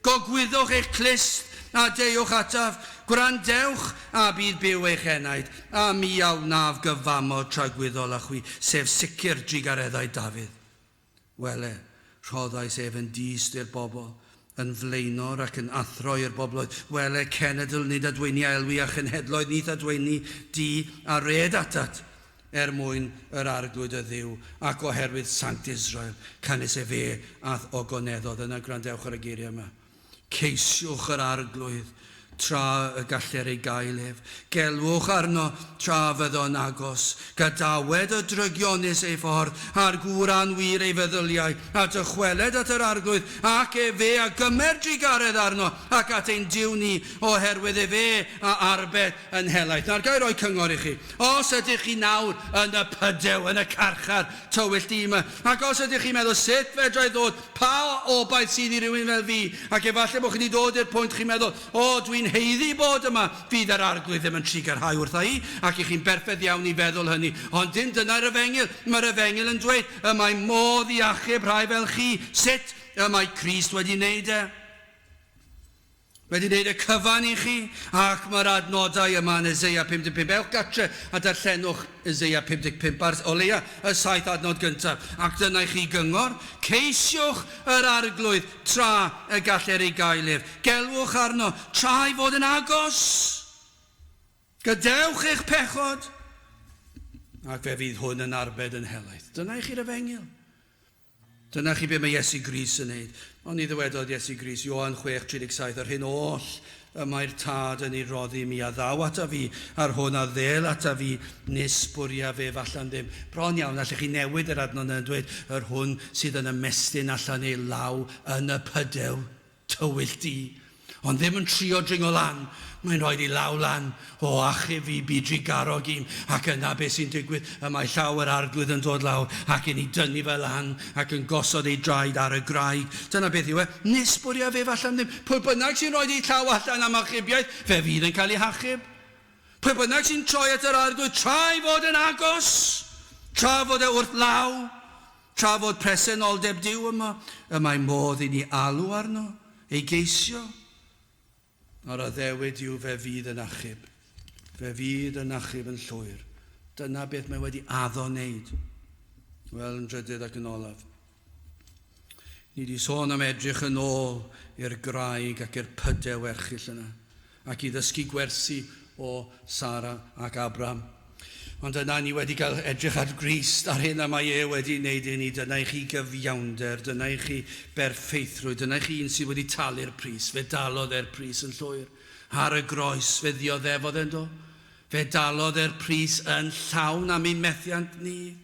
Gogwyddwch eich clust, a deiwch ataf, gwrandewch a bydd byw eich enaid, a mi awnaf gyfamod tragwyddol a chwi, sef sicr drigareddau Dafydd. Wele, rhoddais ef yn dist i'r bobl, yn flaenor ac yn athro i'r bobloedd. Wele, cenedl nid adweini a elwi a chenhedloedd nid adweini di a red atat, mwyn yr arglwydd y Dduw, ac oherwydd Sanct Israel, canis e fe ath ogoneddodd. Yna gwrandewch ar y geiriau yma. Ceisiwch yr arglwydd tra y galler ei gael ef. Gelwch arno tra fydd o'n agos. Gadawed y drygionus ei ffordd, a'r gŵr anwyr ei feddyliau, a dychweled at yr arglwydd, ac e fe a gymer drigaredd arno, ac at ein diw ni, oherwydd e fe a arbed yn helaeth. Nawr gai roi cyngor i chi. Os ydych chi nawr yn y pydew, yn y carchar tywyllt di yma, ac os ydych chi'n meddwl sut fedrai ddod, pa obaith sydd i rywun fel fi, ac efallai bod chi wedi dod i'r pwynt chi'n meddwl, o, dwi'n heiddi bod yma, fydd yr arglwydd ddim yn trigarhau wrtha i, ac i chi'n berffaith iawn i feddwl hynny. Ond dim dyna'r Efengil. Mae'r Efengil yn dweud, y mae modd i achub rhai fel chi. Sut y mae Crist wedi wneud e? Wedi wneud y cyfan i chi, ac mae'r adnodau yma yn Eseia 55. Ewch gatre a darllenwch Eseia 55 o leia y 7 adnod gyntaf. Ac dyna i chi gyngor, ceisiwch yr arglwydd tra y galler ei gael ef. Gelwch arno tra i fod yn agos. Gadewch eich pechod, ac fe fydd hwn yn arbed yn helaeth. Dyna i chi'r Efengil. Dyna chi be mae Iesu Grist yn neud. Ond ni ddywedodd Iesu Grist, Ioan 6:37, yr hyn oll y mae'r tad yn ei roddi mi a ddaw ata fi, ar hwn a ddel ata fi, nes bwria fe fallan ddim. Bron iawn, allech chi newid yr adnod yn dweud, yr hwn sydd yn ymestyn allan ei law yn y pydew, tywyllt di. Ond ddim yn trio dringo lan. Mae'n rhoi i lawlan o achub i bydru garog un, ac yna beth sy'n digwydd, y mae llawer arglwydd yn dod lawr, ac yn ei dynnu fe lan, ac yn gosod ei draed ar y graig. Dyna beth yw e, nisbwrio fe falle'n ddim. Pwy bynnag sy'n rhoi ei llaw allan am achubiaeth, fe fydd yn cael ei hachub. Pwy bynnag sy'n troi at yr arglwydd, tra i fod yn agos, tra fod e wrth law, tra fod presenoldeb Duw yma, y mae modd i ni alw arno, ei geisio. A'r addewid yw fe fydd yn achub. Fe fydd yn achub yn llwyr. Dyna beth mae wedi addo wneud. Wel, yn drydydd ac yn olaf. Ni wedi sôn am edrych yn ôl i'r graig ac i'r pydew erchyll yna, ac i ddysgu gwersi o Sara ac Abraham. Ond yna ni wedi cael edrych ar Grist, ar hyn a mae e wedi wneud i ni. Dyna i chi gyfiawnder, dyna i chi berffeithrwydd, dyna i chi un sydd wedi talu'r pris. Fe dalodd e'r pris yn llwyr. Ar y groes, fe ddioddefodd e'n do. Fe dalodd e'r pris yn llawn am ei methiant ni.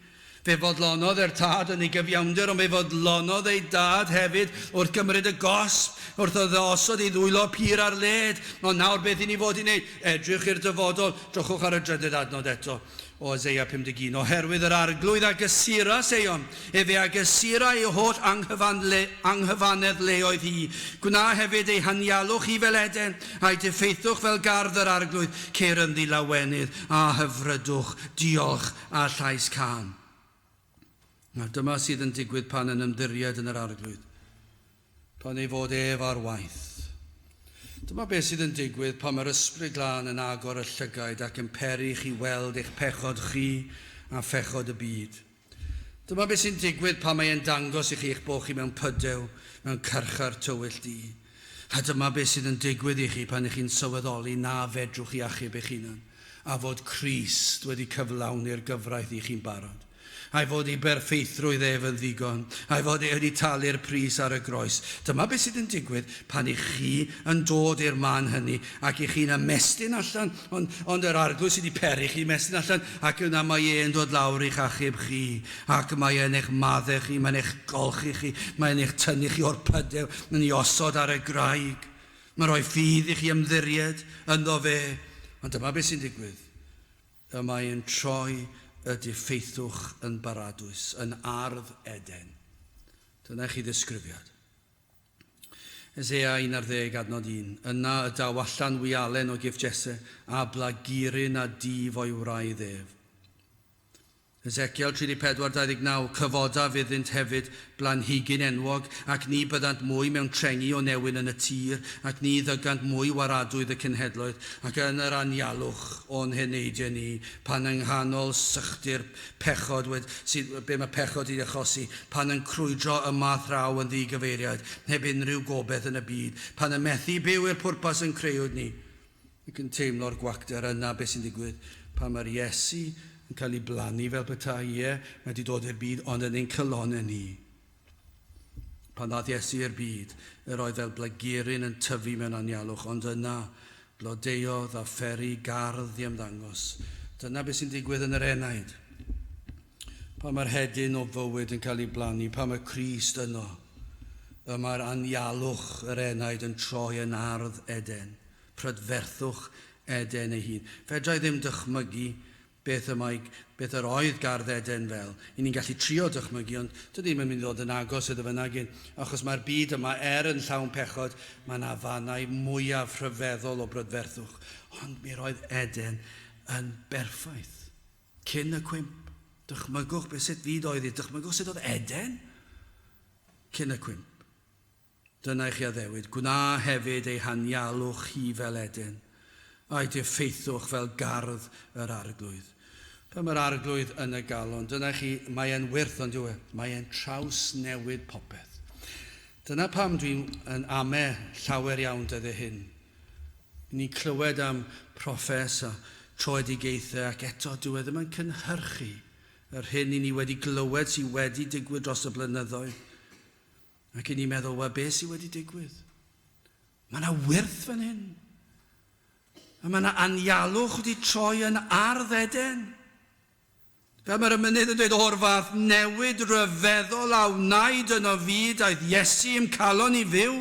Fe fodlonodd e'r tad yn ei gyfiawnder, ond fe fodlonodd ei dad hefyd wrth gymryd y gosb, wrth o ddosod ei ddwylo pur ar led. Ond nawr beth i ni fod i wneud? Edrych i'r dyfodol. Drychwch ar y drydydd adnod eto o Eseia 51. Oherwydd yr arglwydd a gysura seion, efe a gysura ei holl anghyfanedd leoedd hi. Gwna hefyd ei hanialwch hi fel Eden, a'i diffeithwch fel gardd yr arglwydd, ceir ynddi lawenydd, a hyfrydwch, diolch a llais can. Dyma sydd yn digwydd pan yn ymddiried yn yr arglwydd. Pan ei fod ef ar waith. Dyma beth sydd yn digwydd pan mae'r ysbryd glân yn agor y llygaid ac yn peri chi weld eich pechod chi a phechod y byd. Dyma beth sy'n digwydd pan mae'n dangos i chi eich bod chi mewn pydew, mewn carchar tywyll di. A dyma beth sydd yn digwydd i chi pan ych chi'n sylweddoli na fedrwch chi achub eich hunan, a fod Crist wedi cyflawni'r gyfraith i chi'n barod. A'i fod ei berffeithrwydd ef yn ddigon, a'i fod ei wedi talu'r pris ar y groes. Dyma beth sydd yn digwydd pan i chi yn dod i'r man hynny ac i chi'n ymestyn allan, ond yr arglwydd sydd wedi peri chi ymestyn allan, ac yna mae e'n dod lawr i'ch achub chi, ac mae e'n eich maddau chi, mae'n eich golchi chi, mae'n eich tynnu chi o'r pydew, yn ei osod ar y graig. Mae'n rhoi ffydd i chi ymddiried ynddo fe. Ond dyma beth sy'n digwydd. Y mae'n troi y diffeithwch yn baradwys, yn ardd Eden. Dyna chi ddisgrifiad. Eseia 11 adnod 1. Yna y daw allan wialen o gif Jesse, a blagurin a dif o'i wraidd ef. Ezekiel 34:29. Cyfoda fyddynt hefyd blanhigyn enwog, ac ni byddant mwy mewn trengi o newyn yn y tir, ac ni ddygant mwy waradwydd y cynhedloedd, ac yn yr anialwch o'n heneidiau ni, pan yng nghanol sychdi'r pechod, be mae pechod i achosi, pan yn crwydro y math raw yn ddigyfeiriad, heb unrhyw gobeith yn y byd, pan yn methu byw i'r pwrpas yn creuwyd ni. Ac yn teimlo'r gwacter yna beth sy'n digwydd, pan mae'r Iesu yn cael ei blannu fel petai, mae wedi dod i'r byd, ond yn ein cylonau ni. Pan ddath Iesu i'r byd, yr oedd fel blagurin yn tyfu mewn anialwch, ond yna blodeodd a pheri gardd i ymddangos. Dyna beth sy'n digwydd yn yr enaid. Pan mae'r hedyn o fywyd yn cael ei blannu, pan mae Crist yno, mae'r anialwch yr enaid yn troi yn ardd Eden. Prydferthwch Eden ei hun. Fedrai ddim dychmygu beth yr oedd gardd Eden fel. I ni'n gallu trio dychmygu, ond dydy'n mynd i ddod yn agos iddo fe nagyn. Achos mae'r byd yma yn llawn pechod, mae yna fannau mwyaf rhyfeddol o brydferthwch. Ond mi roedd Eden yn berffaith. Cyn y cwymp. Dychmygwch beth sut fyd oedd i. Dychmygwch sut oedd Eden cyn y cwymp. Dyna i chi addewid. Gwna hefyd ei hanialwch hi fel Eden, a'i diffeithwch fel gardd yr arglwydd. Pan mae'r arglwydd yn y galon, dyna chi, mae e'n wyrth ond yw e, mae e'n traws newid popeth. Dyna pam dwi'n ame llawer iawn dydde hyn. Ni'n clywed am proffes a troedigaethau ac eto dyw e ddim yn cynhyrchu yr hyn i ni wedi glywed sydd wedi digwydd dros y blynyddoedd. Ac i ni'n meddwl, wel, beth sydd wedi digwydd? Mae yna wyrth fan hyn. A mae yna anialwch wedi troi yn ardd Eden. Fel mae'r mynydd yn dweud, o'r fath newid ryfeddol a wnaed yn o fyd aeth Iesu i'm calon i fyw,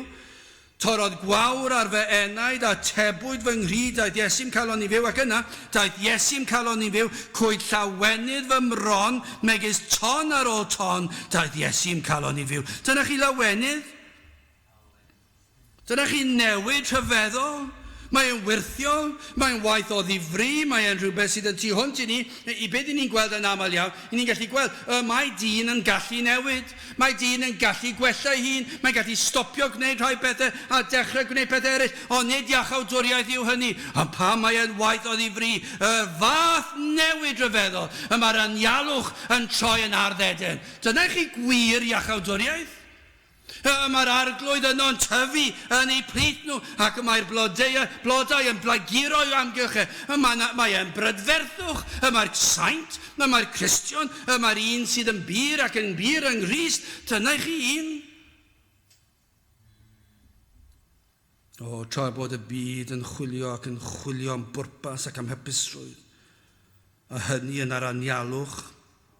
Torodd gwawr ar fy enaid a tebwyd fy nghryd daeth Iesu'n cael o'n i fyw, ac yna daeth Iesu'n cael o'n i fyw, cwyd llawenydd fy mron, megis ton ar ôl ton, daeth Iesu'n cael o'n i fyw. Dyna chi lawenydd? Dyna chi newid rhyfeddol? Mae'n wirthiol, mae'n waith o ddifri, mae'n rhywbeth sydd yn tu hwnt i ni. I beth ni'n gweld yn aml iawn, ni'n gallu gweld, mae dyn yn gallu newid, mae dyn yn gallu gwella ei hun, mae'n gallu stopio gwneud rhai bethau a dechrau gwneud pethau eraill, ond nid iachawdwriaeth yw hynny. Ond pa mae'n waith o ddifri, y fath newid rhyfeddol, mae'r anialwch yn troi yn arddeden. Dyna chi gwir iachawdwriaeth? Mae'r arglwydd yno'n tyfu yn eu plith nhw, ac mae'r blodau yn blaguro i'w amgylch. Mae'n brydferthwch, mae'r saint, mae'r Cristion, mae'r un sydd yn byr ac yn byr yng Nghrist. Dyna chi un. Tra bod y byd yn chwilio ac yn chwilio am bwrpas ac am hapusrwydd, a hynny yn ar anialwch,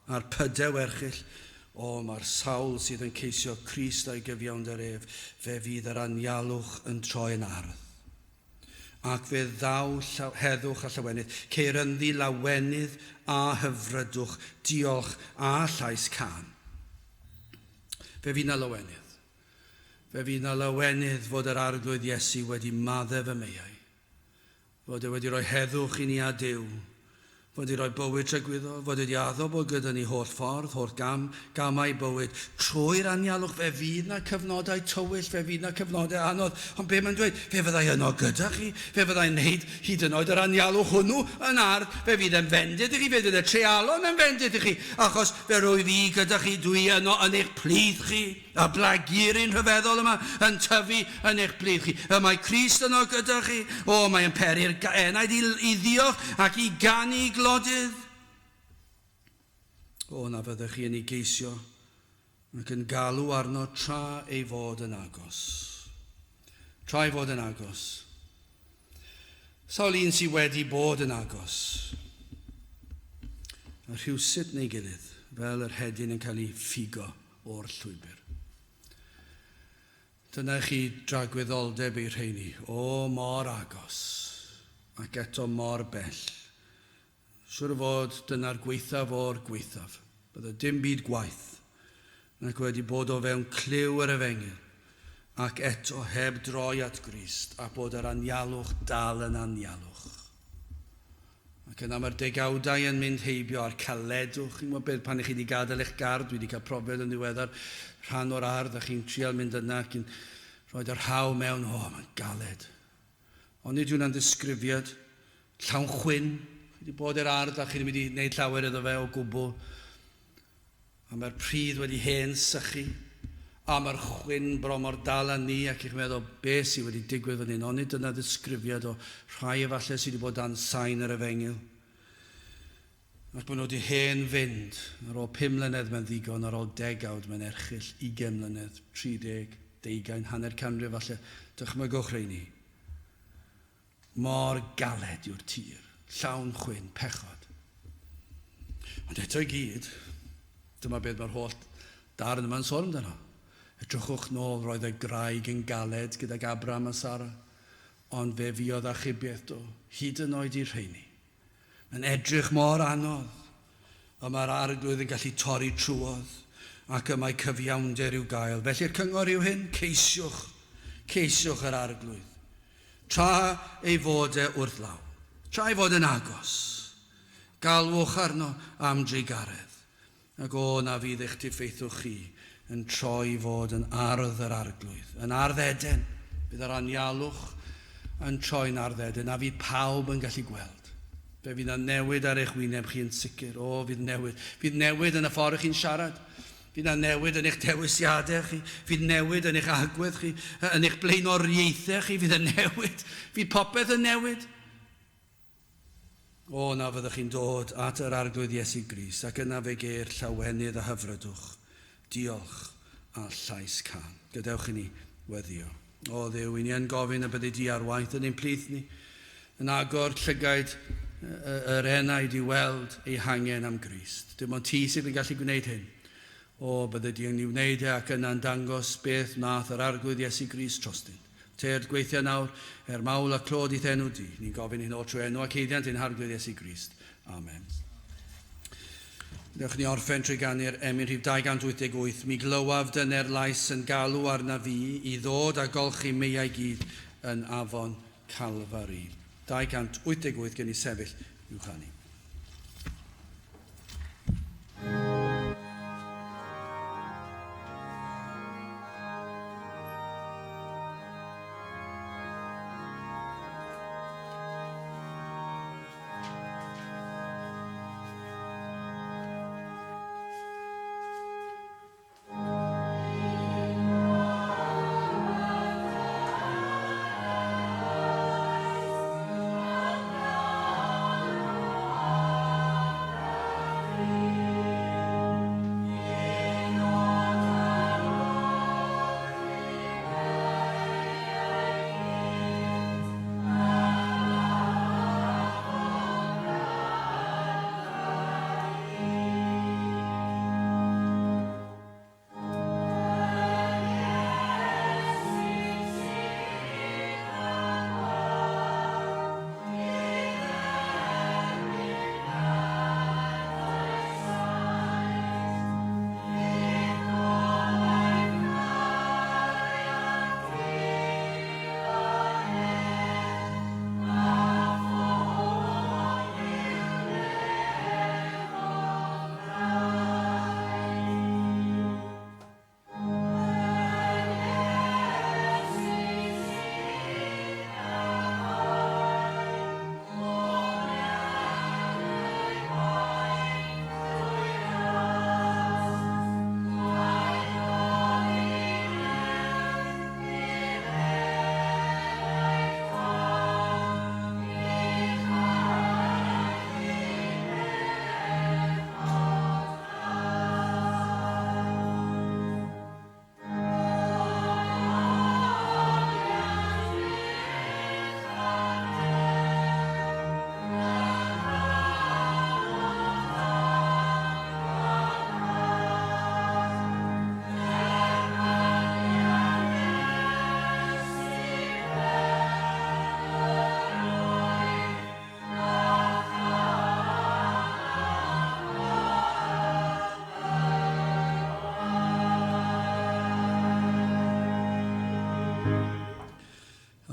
a'r pydew erchyll, mae'r sawl sydd yn ceisio Crist a'i gyfiawnder ef, fe fydd yr anialwch yn troi yn ardd. Ac fe ddaw heddwch a llawenydd, ceirynddi lawenydd a hyfrydwch, diolch a llais can. Fe fydd na lawenydd. Fe fydd na lawenydd fod yr arglwydd Iesu wedi maddef y meiau. Fod e wedi rhoi heddwch i ni a Duw. Fod wedi rhoi bywyd trygwyddo, fod wedi addo bod gyda ni holl ffordd, holl gamau bywyd. Trwy'r anialwch, fe fydd na cyfnodau tywyll, fe fydd na cyfnodau anodd. Ond be mae'n dweud? Fe fyddai yno gyda chi, fe fyddai'n wneud hyd yn oed yr anialwch hwnnw yn ardd. Fe fydd yn fendid i chi, fe fydd y trealon yn fendid i chi. Achos fe rwy fi gyda chi, dwi yno yn eich plith chi. A blagurin rhyfeddol yma yn tyfu yn eich plith chi. Mae Crist yno gyda chi. Mae'n peri'r enaid i ddiolch ac i ganu glodydd. Na fyddech chi yn ei geisio ac yn galw arno tra ei fod yn agos. Tra ei fod yn agos. Sawl un sydd wedi bod yn agos. A rhywsut neu gilydd, fel yr hedyn yn cael ei ffigo o'r llwybr. Dyna chi dragwyddoldeb ei rheini. Mor agos, ac eto mor bell. Siwr o fod dyna'r gweithaf o'r gweithaf. Bydde dim byd gwaith, ac wedi bod o fewn cliw yr efengil, ac eto heb droi at Grist, a bod yr anialwch dal yn anialwch. Ac yna mae'r degawdau yn mynd heibio ar caledwch. Chi'n gwybod beth, pan chi wedi gadael eich gard, dwi wedi cael profiad yn ddiweddar, rhan o'r ardd, a chi'n trial mynd yna, ac chi'n rhoi'r haw mewn, mae'n galed. Ond nid yw'n disgrifiad, llawn chwyn, chi wedi bod i'r ardd, a chi wedi gwneud llawer iddo fe o gwbl, a mae'r pridd wedi hen sychu, a mae'r chwyn bron mor dal â ni, ac i'ch meddwl beth sydd wedi digwydd fan hyn. Ond nid yna ddisgrifiad o rhai efallai sydd wedi bod dan sain yr efengil. Ac maen nhw wedi hen fynd, ar ôl 5 mlynedd mewn ddigon, ar ôl 10 mewn erchyll, 20 mlynedd, 30, 20, hanner canrif falle, dychmygwch rheini. Mor galed yw'r tir, llawn chwyn, pechod. Ond eto i gyd, dyma beth mae'r holl darn yma'n sôn amdano. Edrychwch nôl, roedd y graig yn galed gydag Abraham a Sara, ond fe fuodd achubiaeth do, hyd yn oed i'r rheini. Mae'n edrych mor anodd, a mae'r arglwydd yn gallu torri trwodd, ac y mae cyfiawnder i'w gael. Felly'r cyngor yw hyn, ceisiwch yr arglwydd. Tra ei fod wrth law, tra ei fod yn agos, galwch arno am dreigaredd, ac na fydd eich diffeithwch chi yn troi fod yn ardd yr arglwydd, yn ardd Eden. Bydd yr anialwch yn troi'n ardd Eden, a fydd pawb yn gallu gweld. Fe fydd na newid ar eich wyneb chi yn sicr. Fydd newid. Fydd newid yn y ffordd chi'n siarad. Fydd na newid yn eich dewisiadau chi. Fydd newid yn eich agwedd chi. Yn eich blaenoriaethau chi. Fydd yn newid. Fydd popeth yn newid. Na fyddwch chi'n dod at yr arglwydd Iesu Grist, ac yna fe geir llawenydd a hyfrydwch. Diolch a llais can. Gadewch i ni weddio. Dduw, i ni yn gofyn y bydde di ar waith yn ein plith ni, yn agor llygaid yr enaid i weld ei hangen am Grist. Dim ond ti sydd yn gallu gwneud hyn. Bydde di yn ei wneud ac yna'n dangos beth nath yr arglwydd Iesu Grist trostyn. Teir gweithio nawr, mawl a clod i enw di. Ni'n gofyn i'n o trwy enw ac eiddiant i'n harglwydd Iesu Grist. Amen. Dewch ni orffen trwy gannu'r emyn rhif 288. Mi glywaf dyne'r lais yn galw arna fi i ddod a golchi meiau gyd yn afon Calfari. 288 gen i sefyll i'w chanu.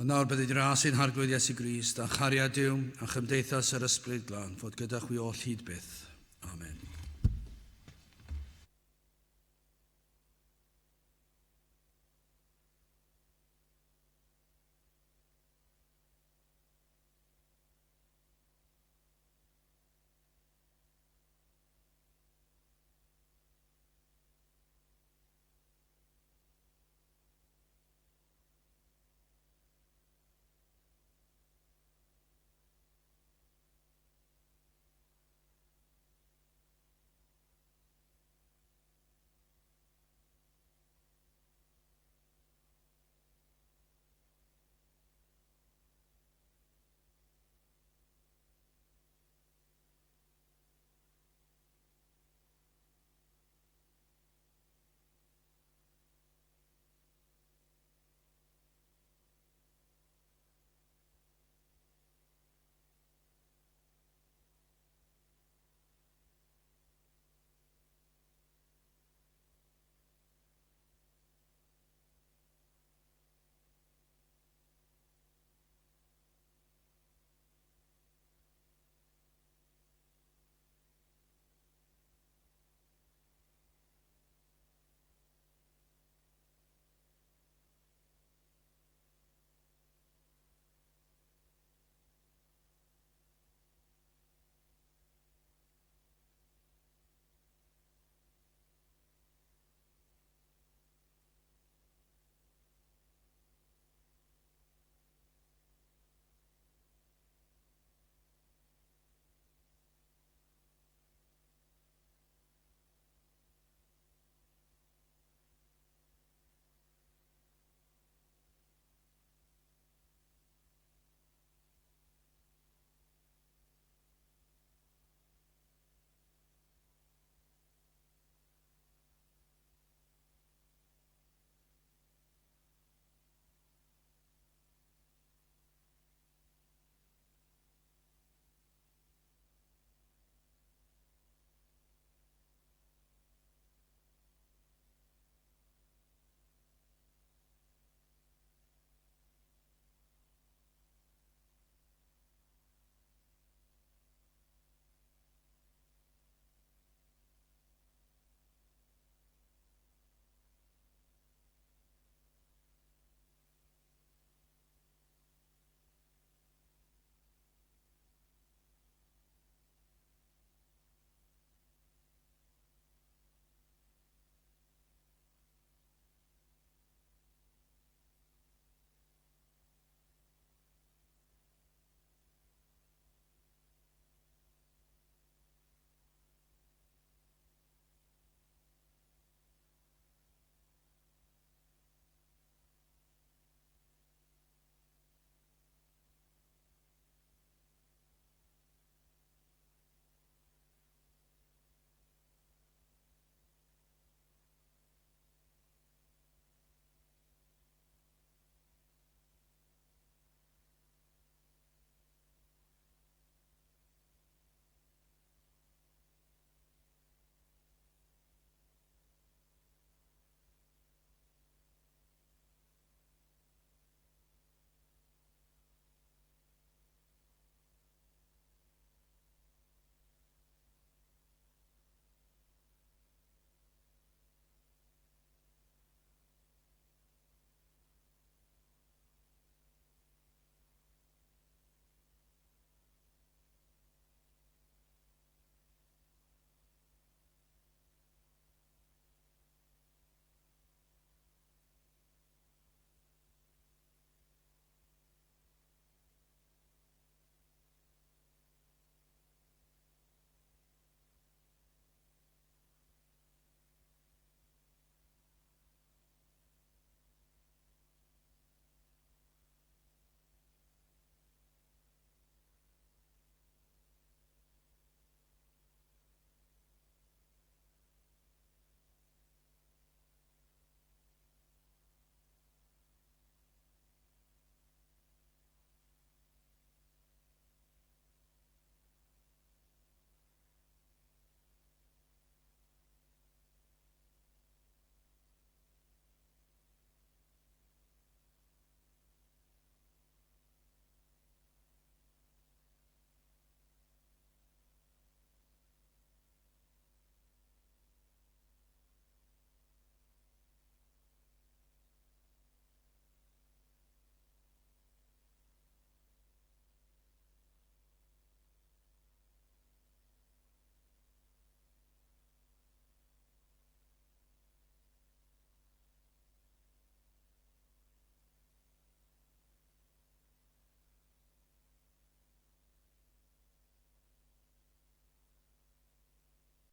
Nawr bydd i'n ras i'n harglwydd Iesu Grist a chariad Duw a chymdeithas yr ysbryd glân fod gyda chwi oll hyd byth. Amen.